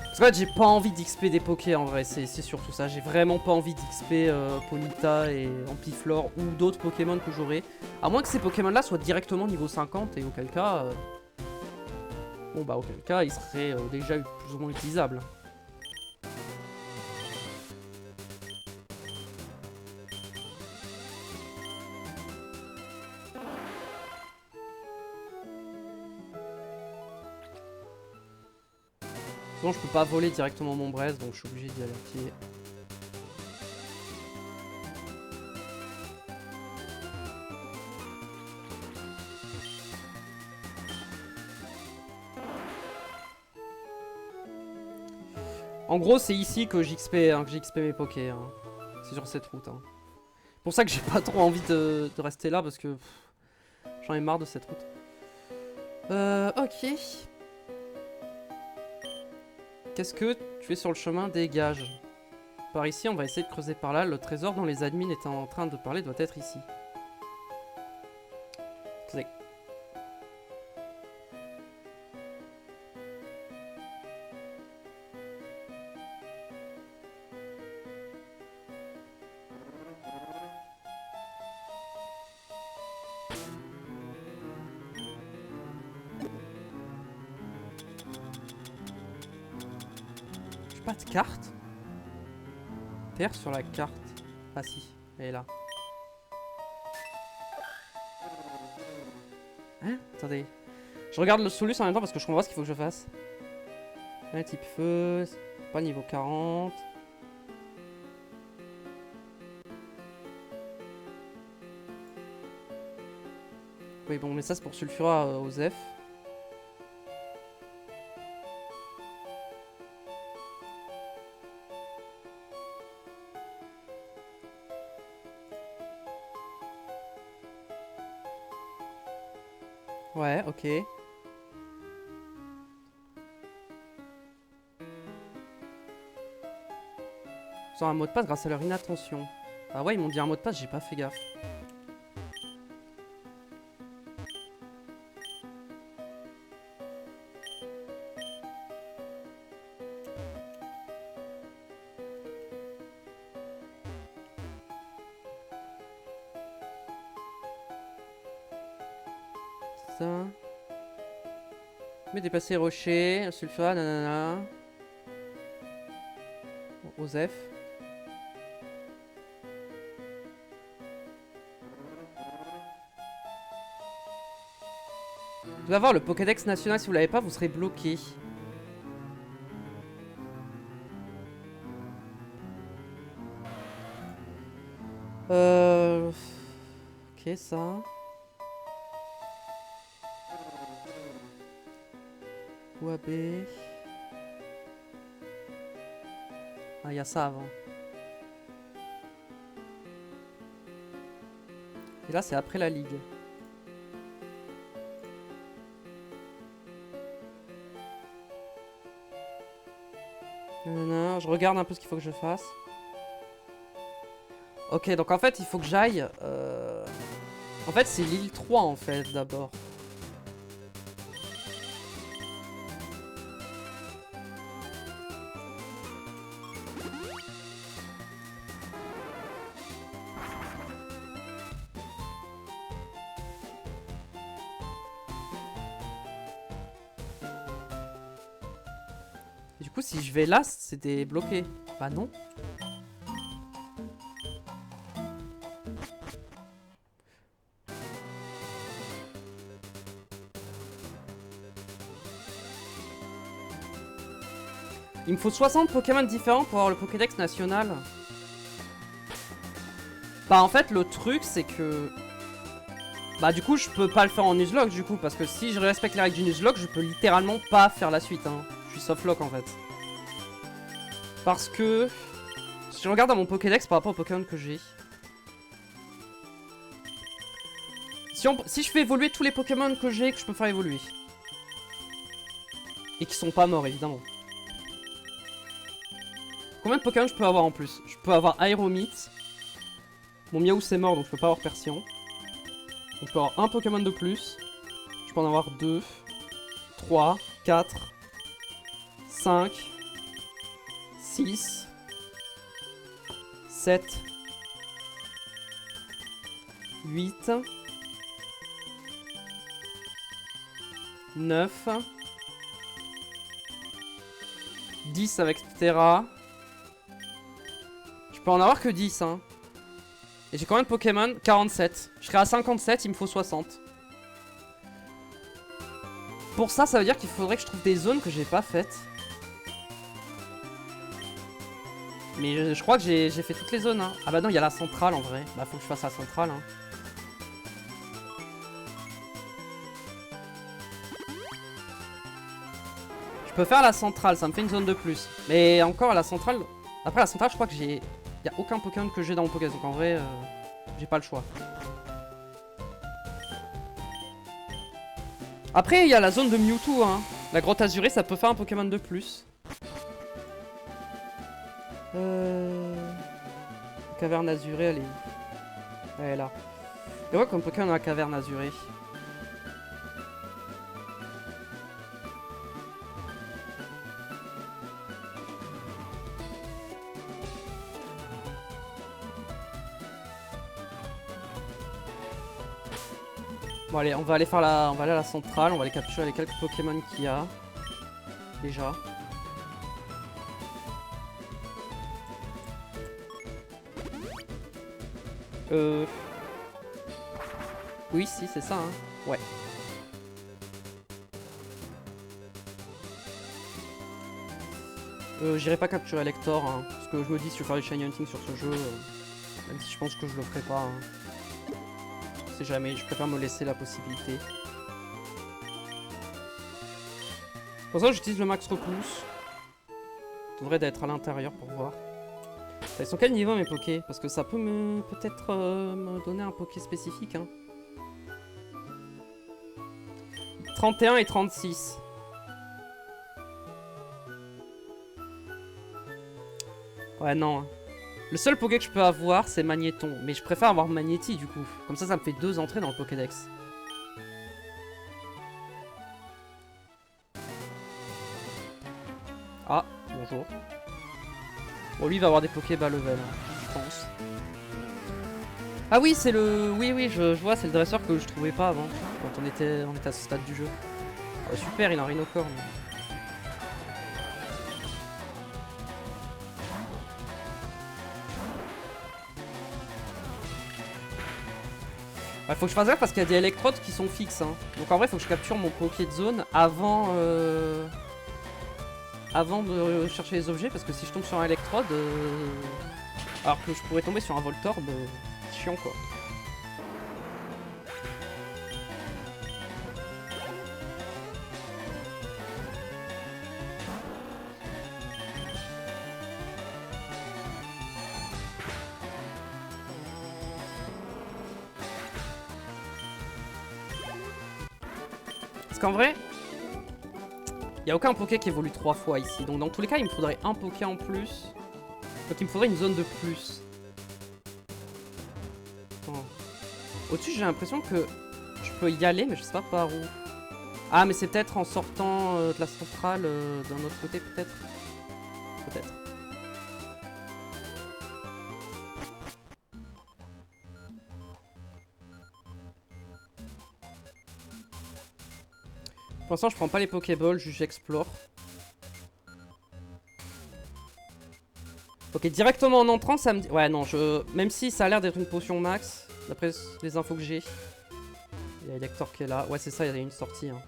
Parce que j'ai pas envie d'XP des Pokés en vrai, c'est surtout ça. J'ai vraiment pas envie d'XP Ponyta et Ampiflore ou d'autres Pokémon que j'aurai. À moins que ces Pokémon là soient directement niveau 50 et auquel cas... Bon bah auquel cas ils seraient déjà plus ou moins utilisables. Sinon je peux pas voler directement mon Montbraise donc je suis obligé d'y aller à pied. En gros, c'est ici que j'XP hein, mes Pokés. Hein. C'est sur cette route. Hein. C'est pour ça que j'ai pas trop envie de rester là parce que j'en ai marre de cette route. Ok. Qu'est-ce que tu fais sur le chemin? Dégage. Par ici, on va essayer de creuser par là. Le trésor dont les admins étaient en train de parler doit être ici. Attendez. Pas de carte. Terre sur la carte. Ah si, elle est là. Hein? Attendez. Je regarde le solus en même temps parce que je comprends pas ce qu'il faut que je fasse. Un type feu. Pas niveau 40. Oui bon mais ça c'est pour Sulfura Osef. Ouais, ok. Ils ont un mot de passe grâce à leur inattention. Ah ouais, ils m'ont dit un mot de passe, j'ai pas fait gaffe. Ça. Mais dépasser rocher, Sulfura, nanana. Osef. Vous devez avoir le Pokédex national, si vous l'avez pas, vous serez bloqué. Ok, ça. Ou AB. Ah, il y a ça avant. Et là, c'est après la ligue. Non, je regarde un peu ce qu'il faut que je fasse. Ok, donc en fait, il faut que j'aille... En fait, c'est l'île 3, en fait, d'abord. Du coup, si je vais là, c'était bloqué. Bah non. Il me faut 60 Pokémon différents pour avoir le Pokédex national. Bah en fait, le truc, c'est que... Bah du coup, je peux pas le faire en Nuzlocke, du coup. Parce que si je respecte les règles du Nuzlocke, je peux littéralement pas faire la suite. Hein. Je suis softlock, en fait. Parce que... Si je regarde dans mon Pokédex par rapport aux Pokémon que j'ai... Si je fais évoluer tous les Pokémon que j'ai, que je peux faire évoluer. Et qui sont pas morts, évidemment. Combien de Pokémon je peux avoir en plus? Je peux avoir Aéromite. Mon Miaou c'est mort donc je peux pas avoir Persion. Donc je peux avoir un Pokémon de plus. Je peux en avoir 2, 3, 4, 5, 6, 7, 8, 9, 10 avec Terra. Je peux en avoir que 10 hein. Et j'ai combien de Pokémon? 47. Je serai à 57, il me faut 60. Pour ça, ça veut dire qu'il faudrait que je trouve des zones que j'ai pas faites. Mais je crois que j'ai fait toutes les zones hein. Ah bah non, il y a la centrale en vrai. Bah faut que je fasse la centrale hein. Je peux faire la centrale, ça me fait une zone de plus. Mais encore la centrale... Après la centrale, je crois que j'ai... Il n'y a aucun Pokémon que j'ai dans mon Pokédex, donc en vrai, j'ai pas le choix. Après, il y a la zone de Mewtwo, hein. La grotte azurée, ça peut faire un Pokémon de plus. La caverne azurée, elle est où? Elle est là. Et ouais, comme Pokémon dans la caverne azurée. Bon allez, on va aller faire on va aller à la centrale, on va aller capturer les quelques Pokémon qu'il y a. Déjà. Oui, si, c'est ça, hein. Ouais. J'irai pas capturer Elector, hein, parce que je me dis si je veux faire du shiny hunting sur ce jeu, même si je pense que je le ferai pas. Hein. Jamais, je préfère me laisser la possibilité. Pour ça j'utilise le max repousse. Devrait d'être à l'intérieur pour voir. Ils sont quel niveau mes pokés? Parce que ça peut peut-être me donner un poké spécifique hein. 31 et 36. Ouais non. Le seul Poké que je peux avoir, c'est Magnéton. Mais je préfère avoir Magnéti, du coup. Comme ça me fait 2 entrées dans le Pokédex. Ah, bonjour. Bon, lui, il va avoir des Poké bas level, hein, je pense. Ah oui, c'est le... Oui, je vois, c'est le dresseur que je trouvais pas avant. Quand on était à ce stade du jeu. Oh, super, il a un Rhinocorn. Faut que je fasse gaffe parce qu'il y a des électrodes qui sont fixes. Hein. Donc en vrai, faut que je capture mon Poké de zone avant de chercher les objets. Parce que si je tombe sur un électrode, alors que je pourrais tomber sur un Voltorb, c'est chiant quoi. qu'en vrai, il n'y a aucun Poké qui évolue 3 fois ici. Donc dans tous les cas, il me faudrait un Poké en plus. Donc il me faudrait une zone de plus. Oh. Au-dessus, j'ai l'impression que je peux y aller, mais je sais pas par où. Ah, mais c'est peut-être en sortant de la centrale d'un autre côté, peut-être. Peut-être. Pour l'instant, je prends pas les Pokéballs, juste j'explore. Ok, directement en entrant, ça me dit... Ouais, non, même si ça a l'air d'être une potion max, d'après les infos que j'ai. Il y a Elector qui est là. Ouais, c'est ça, il y a une sortie. Hein.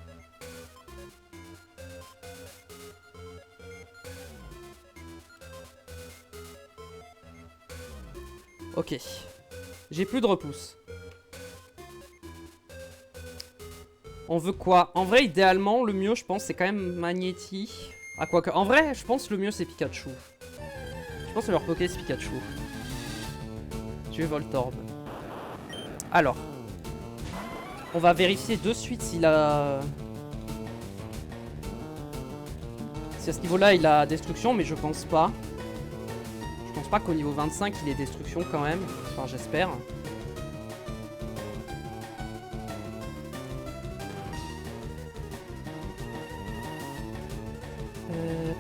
Ok. J'ai plus de repousse. On veut quoi? En vrai, idéalement, le mieux, je pense, c'est quand même Magnéti. Ah, quoique. En vrai, je pense que le mieux, c'est Pikachu. Je pense que leur Poké, c'est Pikachu. Je vais Voltorb. Alors. On va vérifier de suite s'il a... Si à ce niveau-là, il a destruction, mais je pense pas. Je pense pas qu'au niveau 25, il ait destruction quand même. Enfin, j'espère.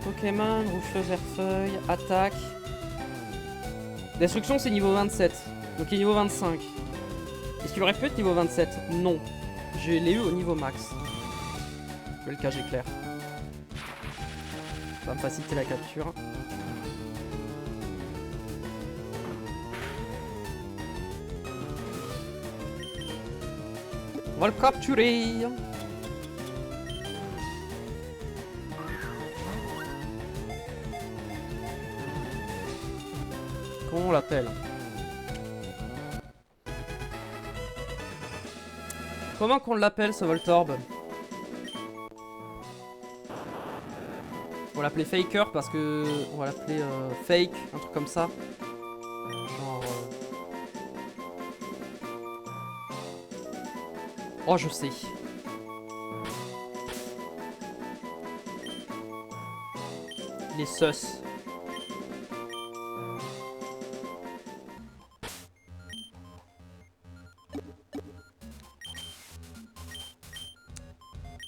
Pokémon, Rouge Verfeuille, attaque. Destruction, c'est niveau 27. Donc il est niveau 25. Est-ce qu'il aurait pu être niveau 27? Non. Je l'ai eu au niveau max. Je vais le cacher clair. Ça va me faciliter la capture. On va le capturer. Comment on l'appelle? Comment qu'on l'appelle ce Voltorb? On va l'appeler Faker parce que... On va l'appeler Fake, un truc comme ça. Genre... Oh, je sais. Il est sus.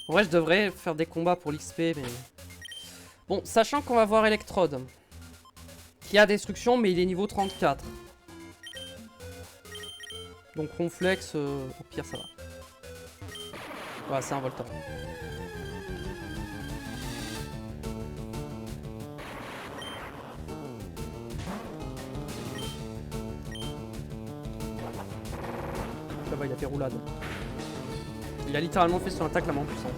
En vrai, je devrais faire des combats pour l'XP, mais... Bon, sachant qu'on va voir Electrode. Qui a destruction, mais il est niveau 34. Donc Ronflex, au pire, ça va. Voilà, c'est un Voltorb. Ça va, il a fait roulade. Il a littéralement fait son attaque la moins puissante.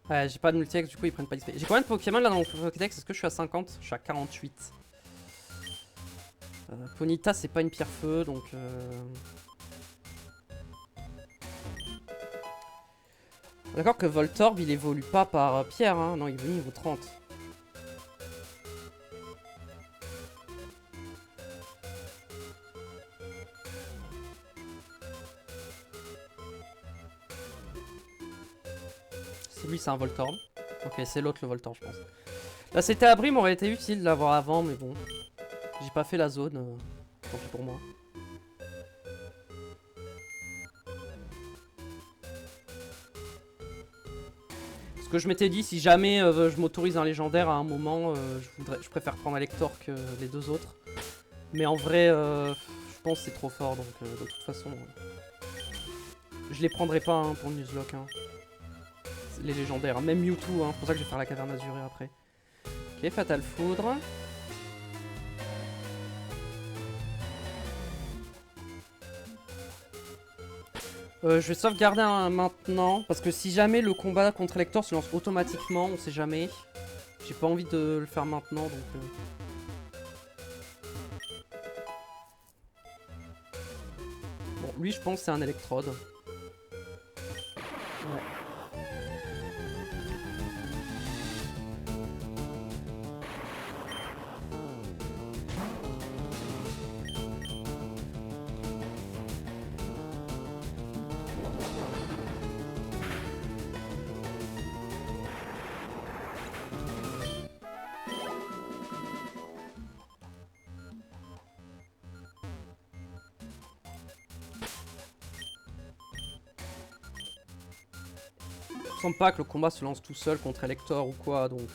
Ouais, j'ai pas de multi-ex, du coup ils prennent pas d'XP. J'ai combien de Pokémon là dans mon Pokédex? Est-ce que je suis à 50? Je suis à 48. Ponyta, c'est pas une pierre-feu, donc... D'accord que Voltorb, il évolue pas par pierre, hein. Non, il évolue niveau 30. Lui, c'est un Voltorb. Ok, c'est l'autre le Voltorb, je pense. Là, c'était abri, m'aurait été utile de l'avoir avant, mais bon. J'ai pas fait la zone. Tant pis pour moi. Ce que je m'étais dit, si jamais je m'autorise un légendaire à un moment, je préfère prendre Elector que les deux autres. Mais en vrai, je pense que c'est trop fort, donc de toute façon... je les prendrai pas hein, pour Nuzlocke. Hein. Les légendaires, hein. Même Mewtwo, hein. C'est pour ça que je vais faire la caverne azurée après. Ok, Fatal Foudre. Je vais sauvegarder maintenant, parce que si jamais le combat contre Elector se lance automatiquement, on sait jamais. J'ai pas envie de le faire maintenant, donc... Bon, lui je pense c'est un Electrode. Ouais. semble pas que le combat se lance tout seul contre Elector ou quoi, donc...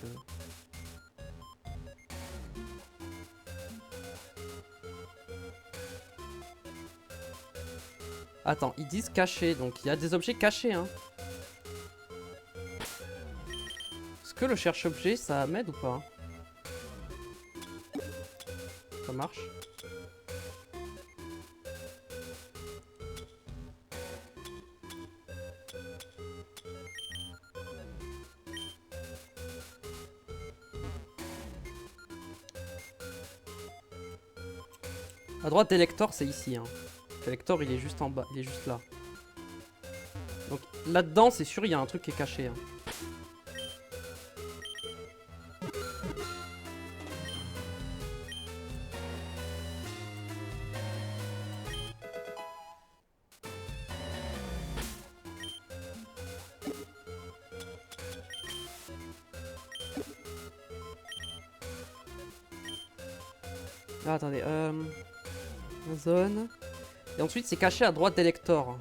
Attends, ils disent caché, donc il y a des objets cachés, hein. Est-ce que le cherche-objet, ça m'aide ou pas? Ça marche. À droite d'Elector, c'est ici, hein. Elector, il est juste en bas, il est juste là. Donc là-dedans, c'est sûr, il y a un truc qui est caché, hein. Ah, attendez, zone. Et ensuite, c'est caché à droite d'Elector.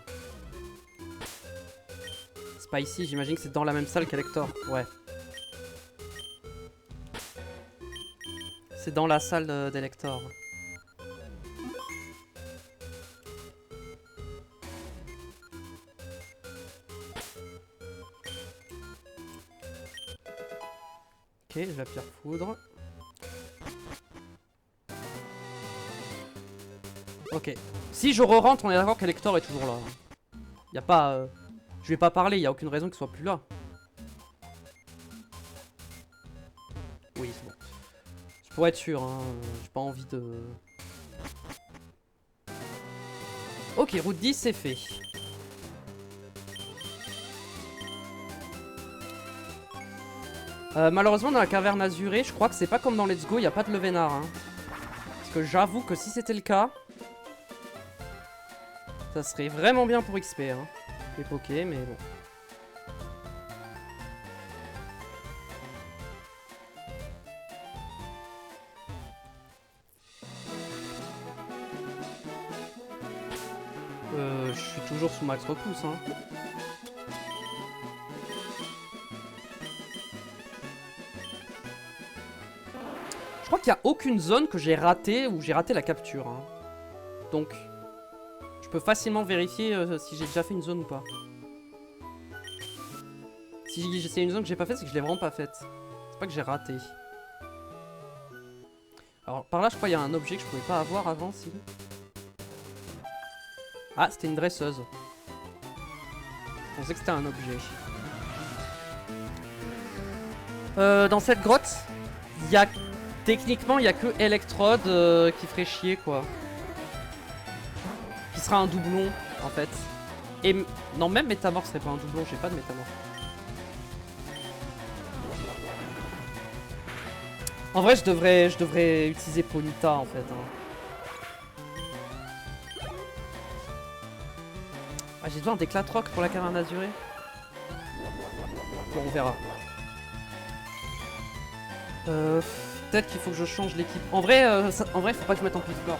C'est pas ici, j'imagine que c'est dans la même salle qu'Elector. Ouais. C'est dans la salle d'Elector. Ok, j'ai la pierre foudre. Ok. Si je re-rentre, on est d'accord qu'Elector est toujours là. Y a pas... Je vais pas parler, y a aucune raison qu'il soit plus là. Oui, c'est bon. C'est pour être sûr, hein. J'ai pas envie de... Ok, route 10, c'est fait. Malheureusement, dans la caverne azurée, je crois que c'est pas comme dans Let's Go, y a pas de Levénard, hein. Parce que j'avoue que si c'était le cas... Ça serait vraiment bien pour XP, hein. Les pokés, mais bon. Je suis toujours sous max repousse, hein. Je crois qu'il n'y a aucune zone que j'ai ratée où j'ai raté la capture, hein. Donc... Je peux facilement vérifier si j'ai déjà fait une zone ou pas. Si c'est une zone que j'ai pas faite, c'est que je l'ai vraiment pas faite. C'est pas que j'ai raté. Alors par là, je crois qu'il y a un objet que je pouvais pas avoir avant, si. Ah, c'était une dresseuse. Je pensais que c'était un objet. Dans cette grotte, il y a... Techniquement, il y a que Electrode qui ferait chier, quoi. Qui sera un doublon en fait. Et non, même Métamorphe serait pas un doublon, j'ai pas de Métamorphe. En vrai, je devrais utiliser Ponyta en fait, hein. Ah, j'ai besoin d'éclatroc pour la caverne azurée. Bon, on verra. Peut-être qu'il faut que je change l'équipe. En vrai, faut pas que je mette en Pifleur.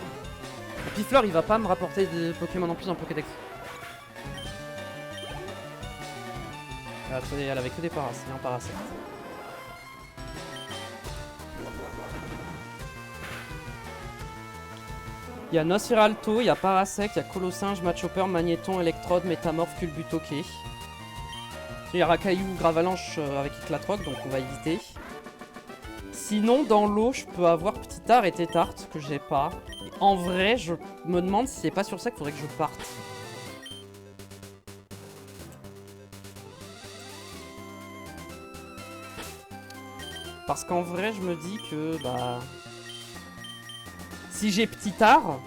Le Pifleur, il va pas me rapporter des Pokémon en plus dans le Pokédex. Attendez, elle avait que des paras, il y a un parasect. Il y a Nosferalto, il y a Parasect, il y a Colossinge, Machopper, Magnéton, Electrode, Métamorphe, Culbutoké. Il y a Rakaillou, Gravalanche avec Éclatroc, donc on va éviter. Sinon, dans l'eau, je peux avoir Petit-Art et Tétart, que j'ai pas. Et en vrai, je me demande si c'est pas sur ça qu'il faudrait que je parte. Parce qu'en vrai, je me dis que, bah... Si j'ai Petit-Art,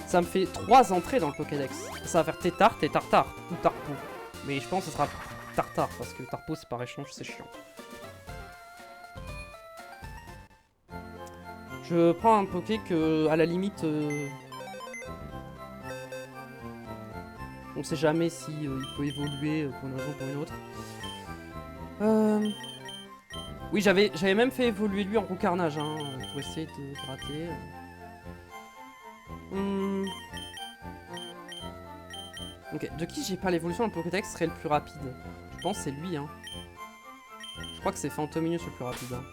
ça me fait 3 entrées dans le Pokédex. Ça va faire Tétart et Tartare, ou Tarpo. Mais je pense que ce sera Tartare, parce que Tarpo, c'est par échange, c'est chiant. Je prends un Poké que, à la limite... on sait jamais si il peut évoluer pour une raison ou pour une autre. Oui, j'avais même fait évoluer lui en roue carnage, hein, pour essayer de gratter. Ok, de qui j'ai pas l'évolution, le Pokédex serait le plus rapide. Je pense que c'est lui. Hein. Je crois que c'est Fantominus le plus rapide. Hein.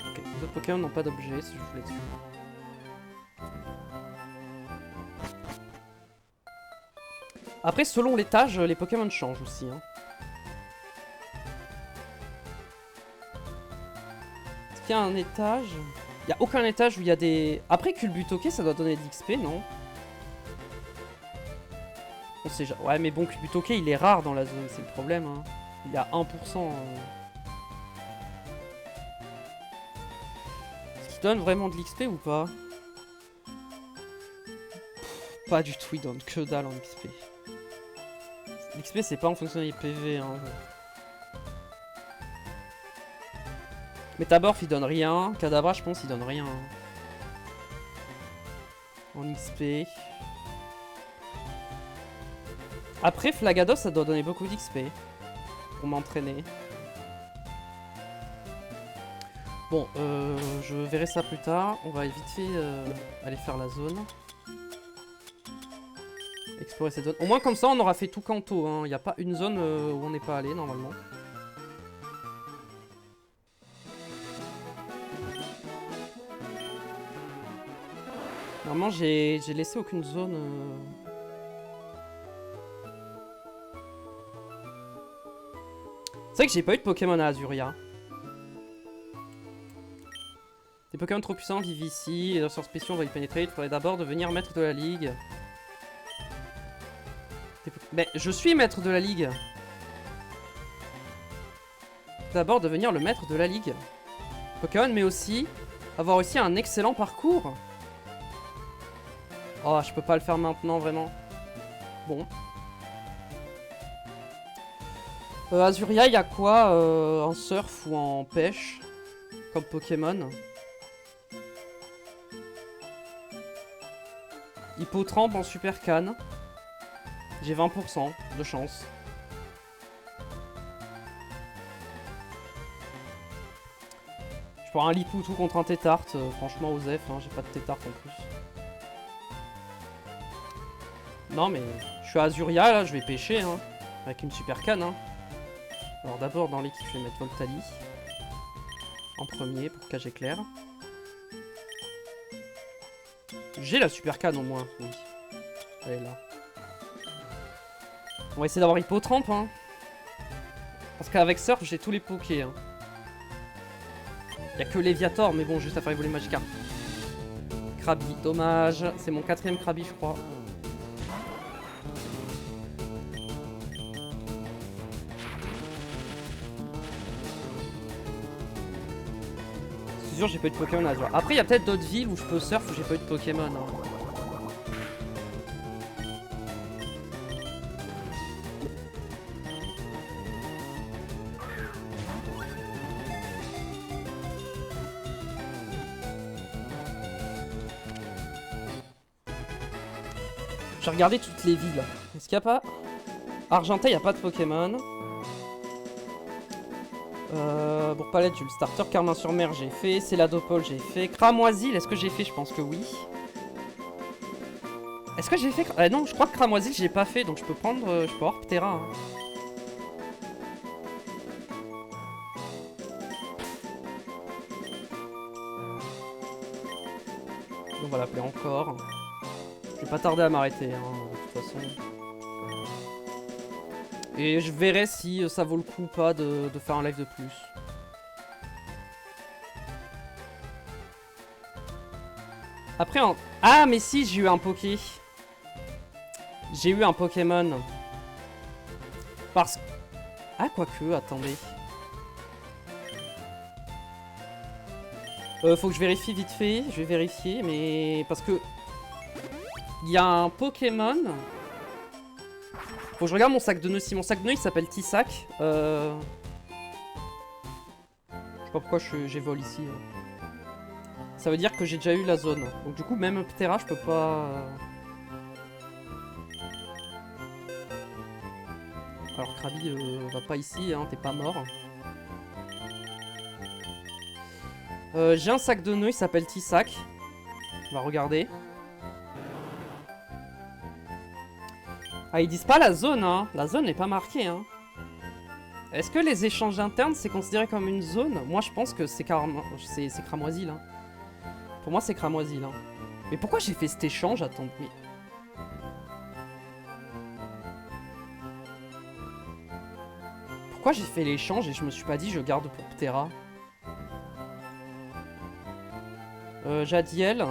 Ok, les autres Pokémon n'ont pas d'objet, si je voulais dessus. Après, selon l'étage, les Pokémon changent aussi. Hein. Est-ce qu'il y a un étage? Il n'y a aucun étage où il y a des... Après, Culbutoke, ça doit donner de l'XP, non? On sait jamais. Ouais, mais bon, Culbutoke, il est rare dans la zone, c'est le problème. Hein. Il y a 1%. Est-ce qu'il donne vraiment de l'XP ou pas? Pas du tout, il donne que dalle en XP. L'XP, c'est pas en fonction des PV. Hein. Métamorph, il donne rien. Kadabra, je pense, il donne rien. En XP. Après, Flagados, ça doit donner beaucoup d'XP. Pour m'entraîner. Bon, je verrai ça plus tard. On va vite fait aller faire la zone. Explorer cette zone. Au moins, comme ça, on aura fait tout Kanto. Hein. Il n'y a pas une zone où on n'est pas allé, normalement. Normalement, j'ai laissé aucune zone... C'est vrai que j'ai pas eu de Pokémon à Azuria. Des Pokémon trop puissants vivent ici, et leurs sorts spéciaux vont y pénétrer. Il faudrait d'abord devenir maître de la ligue. Mais je suis maître de la ligue. D'abord devenir le maître de la ligue. Pokémon, mais aussi avoir aussi un excellent parcours. Oh, je peux pas le faire maintenant, vraiment. Bon. Azuria, il y a quoi en surf ou en pêche comme Pokémon? Hippotrampe en super canne. J'ai 20% de chance. Je prends un Lipoutou contre un Tétarte. Franchement, Osef, hein, j'ai pas de Tétarte en plus. Non, mais je suis à Azuria, là, je vais pêcher, hein, avec une super canne. Hein. Alors d'abord, dans l'équipe, je vais mettre Voltali. En premier, pour cage éclair. J'ai la super canne au moins, oui. Elle est là. On va essayer d'avoir Hippotrampe, hein. Parce qu'avec Surf, j'ai tous les pokés. Hein. Y'a que Léviator, mais bon, juste à faire évoluer Magikarp. Krabi, dommage. C'est mon 4ème Krabi, je crois. C'est sûr, j'ai pas eu de Pokémon à jouer. Après, il y a peut-être d'autres villes où je peux surf où j'ai pas eu de Pokémon. Hein. J'ai regardé toutes les villes. Est-ce qu'il n'y a pas... Argentais, il n'y a pas de Pokémon. Pour Palette, j'ai le starter. Carmin-sur-Mer, j'ai fait. Céladopole, j'ai fait. Cramoisil, est-ce que j'ai fait? Je pense que oui. Est-ce que j'ai fait... non, je crois que Cramoisil, j'ai pas fait. Donc je peux prendre... je peux avoir Ptera. Hein. On va l'appeler encore. Je vais pas tarder à m'arrêter, hein, de toute façon. Et je verrai si ça vaut le coup ou pas de faire un live de plus. Après, ah, mais si, j'ai eu un Poké. J'ai eu un Pokémon. Parce... Ah, quoique, attendez. Faut que je vérifie vite fait. Je vais vérifier, mais... Parce que... Il y a un Pokémon... Faut que je regarde mon sac de nœuds. Si mon sac de nœuds, il s'appelle Tissac. Je sais pas pourquoi j'évole ici. Ça veut dire que j'ai déjà eu la zone. Donc du coup, même Ptera, je peux pas... Alors Krabi, va pas ici, hein, t'es pas mort. J'ai un sac de nœuds, il s'appelle Tissac. On va regarder. Ah, ils disent pas la zone, hein. La zone n'est pas marquée, hein. Est-ce que les échanges internes, c'est considéré comme une zone? Moi, je pense que c'est cramoisi, là. Pour moi, c'est cramoisi, là. Mais pourquoi j'ai fait cet échange? Attends, mais... Pourquoi j'ai fait l'échange et je me suis pas dit je garde pour Ptera? Jadiel.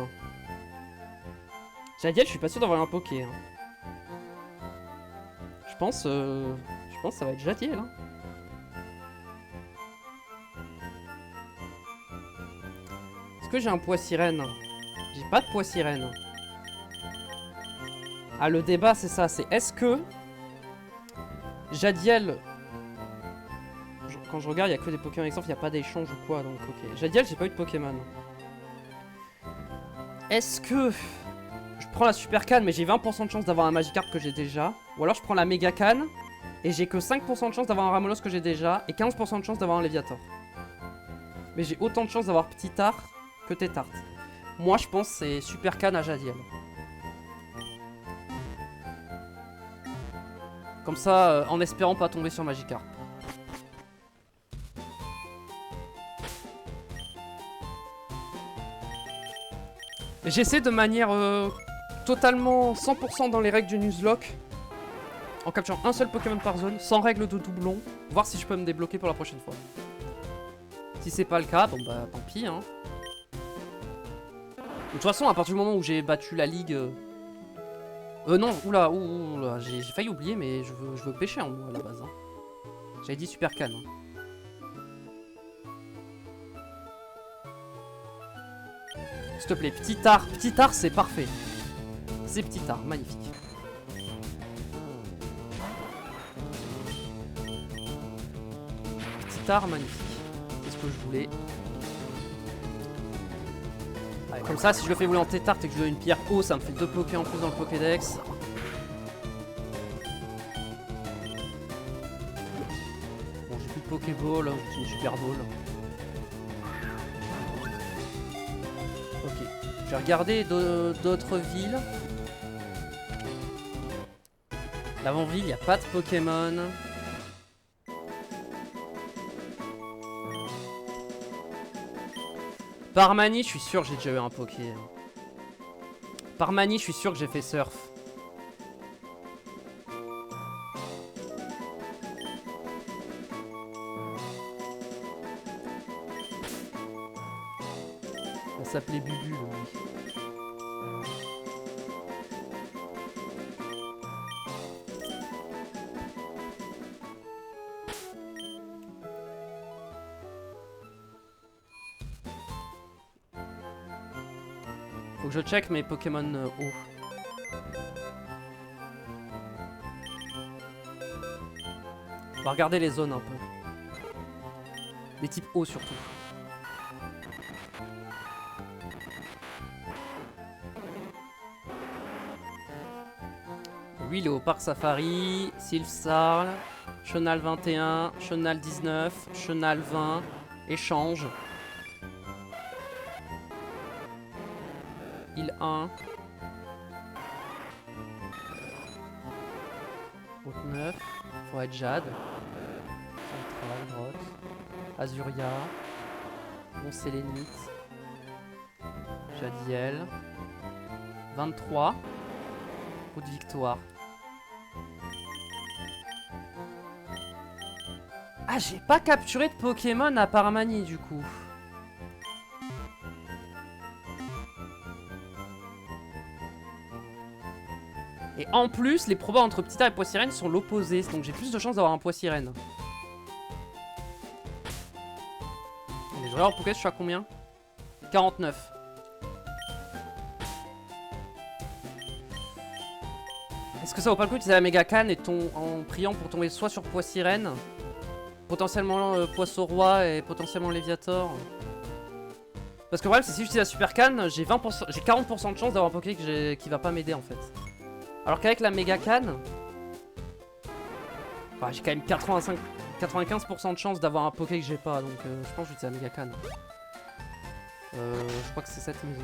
Jadiel, je suis pas sûr d'avoir un poké. Hein. Je pense que ça va être Jadiel. Hein. Est-ce que j'ai un poids sirène? J'ai pas de poids sirène. Ah, le débat, c'est ça. C'est est-ce que Jadiel... Quand je regarde, il n'y a que des Pokémon exemple, il n'y a pas d'échange ou quoi, donc ok. Jadiel, j'ai pas eu de Pokémon. Est-ce que je prends la Super Canne, mais j'ai 20% de chance d'avoir un Magikarp que j'ai déjà? Ou alors je prends la Méga Canne, et j'ai que 5% de chance d'avoir un Ramolos que j'ai déjà, et 15% de chance d'avoir un Léviator. Mais j'ai autant de chance d'avoir Ptitart que Tétart. Moi, je pense que c'est Super Canne à Jadiel. Comme ça, en espérant pas tomber sur Magikarp. J'essaie de manière totalement 100% dans les règles du Nuzlocke, en capturant un seul Pokémon par zone, sans règle de doublon, voir si je peux me débloquer pour la prochaine fois. Si c'est pas le cas, bon bah tant pis hein. De toute façon, à partir du moment où j'ai battu la ligue... non, oula, j'ai failli oublier, mais je veux pêcher en moi à la base. Hein. J'avais dit Super Canne. Hein. S'il te plaît, Ptitart. Ptitart, c'est parfait. C'est Ptitart, magnifique. Ptitart, magnifique. C'est ce que je voulais. Allez, comme ça, si je le fais voler en Tétart et que je donne une pierre haut, ça me fait 2 Poké en plus dans le Pokédex. Bon, j'ai plus de Pokéball, j'ai une Super Ball. Ok, je vais regarder d'autres villes. L'avant-ville, il n'y a pas de Pokémon. Parmanie, je suis sûr que j'ai déjà eu un Poké. Parmanie, je suis sûr que j'ai fait surf. Ça s'appelait Bubu, lui. Faut que je check mes Pokémon eau. On va regarder les zones un peu. Les types eau surtout. Lui il est au parc Safari, Sylphsarl, Chenal 21, Chenal 19, Chenal 20, échange. Île 1. Route 9. Forêt de Jade. Centrale, grotte. Azuria. Mont-Sélénite. Jadiel. 23. Route Victoire. Ah, j'ai pas capturé de Pokémon à Parmanie du coup. Et en plus, les probas entre Ptitart et Poissirène sont l'opposé, donc j'ai plus de chances d'avoir un Poissirène. Je regarde en Pokédex, je suis à combien? 49. Est-ce que ça vaut pas le coup d'utiliser la Méga Canne et en priant pour tomber soit sur Poissirène, potentiellement Poisson-Roi et potentiellement Léviator? Parce que le problème, c'est que si j'utilise la Super Canne, j'ai 40% de chance d'avoir un Poké qui va pas m'aider en fait. Alors qu'avec la Méga Canne, enfin, j'ai quand même 95% de chance d'avoir un Poké que j'ai pas, donc je pense que j'utilise la Méga Canne. Je crois que c'est cette maison.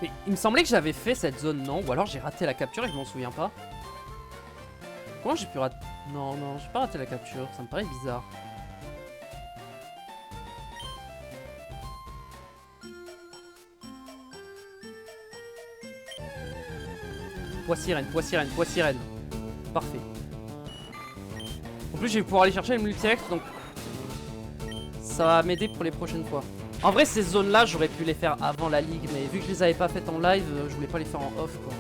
Mais il me semblait que j'avais fait cette zone, non? Ou alors j'ai raté la capture et je m'en souviens pas. Comment j'ai pu rater? Non, non, j'ai pas raté la capture, ça me paraît bizarre. Poids sirène, poids sirène, poids sirène. Parfait. En plus, je vais pouvoir aller chercher le multi-ex, donc ça va m'aider pour les prochaines fois. En vrai, ces zones-là, j'aurais pu les faire avant la ligue, mais vu que je les avais pas faites en live, je voulais pas les faire en off, quoi.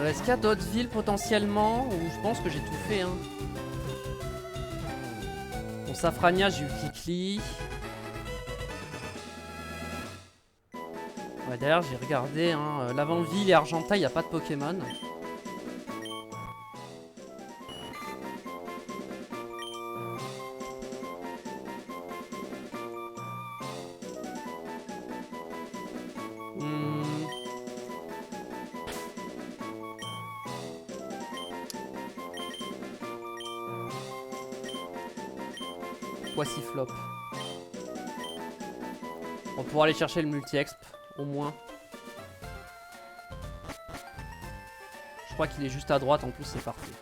Est-ce qu'il y a d'autres villes potentiellement? Ou je pense que j'ai tout fait, hein. Bon, Safrania, j'ai eu Kikli. Ouais, d'ailleurs, j'ai regardé, hein, L'Avant-Ville et Argenta, il n'y a pas de Pokémon. Voici flop. On va pouvoir aller chercher le multi-exp, au moins. Je crois qu'il est juste à droite, en plus c'est parfait.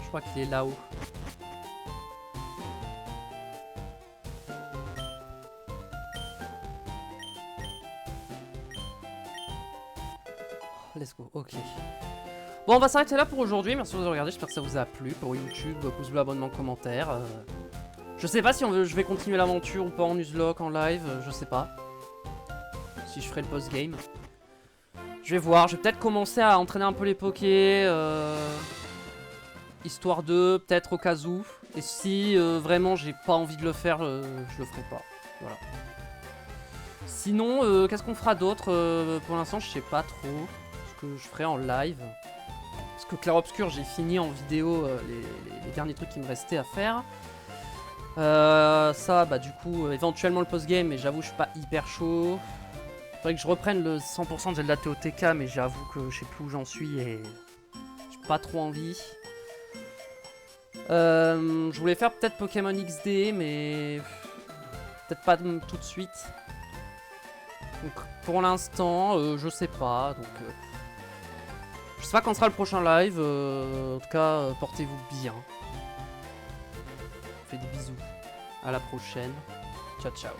Je crois qu'il est là-haut. Let's go, ok. Bon, on va s'arrêter là pour aujourd'hui. Merci de vous avoir regardé, j'espère que ça vous a plu. Pour YouTube, pouce bleu, abonnement, commentaire. Je sais pas si je vais continuer l'aventure ou pas en Nuzlocke, en live, je sais pas. Si je ferai le post-game. Je vais voir, je vais peut-être commencer à entraîner un peu les pokés. Histoire de, peut-être au cas où. Et si vraiment j'ai pas envie de le faire, je le ferai pas. Voilà. Sinon, qu'est-ce qu'on fera d'autre? Pour l'instant, je sais pas trop ce que je ferai en live. Parce que Clair Obscur, j'ai fini en vidéo les derniers trucs qui me restaient à faire. Ça, bah du coup, éventuellement le post-game, mais j'avoue, je suis pas hyper chaud. Faudrait que je reprenne le 100% de Zelda TOTK, mais j'avoue que je sais plus où j'en suis et j'ai pas trop envie. Je voulais faire peut-être Pokémon XD, mais peut-être pas tout de suite. Donc pour l'instant, je sais pas. Donc je sais pas quand sera le prochain live. En tout cas, portez-vous bien. Je vous fais des bisous. À la prochaine. Ciao, ciao.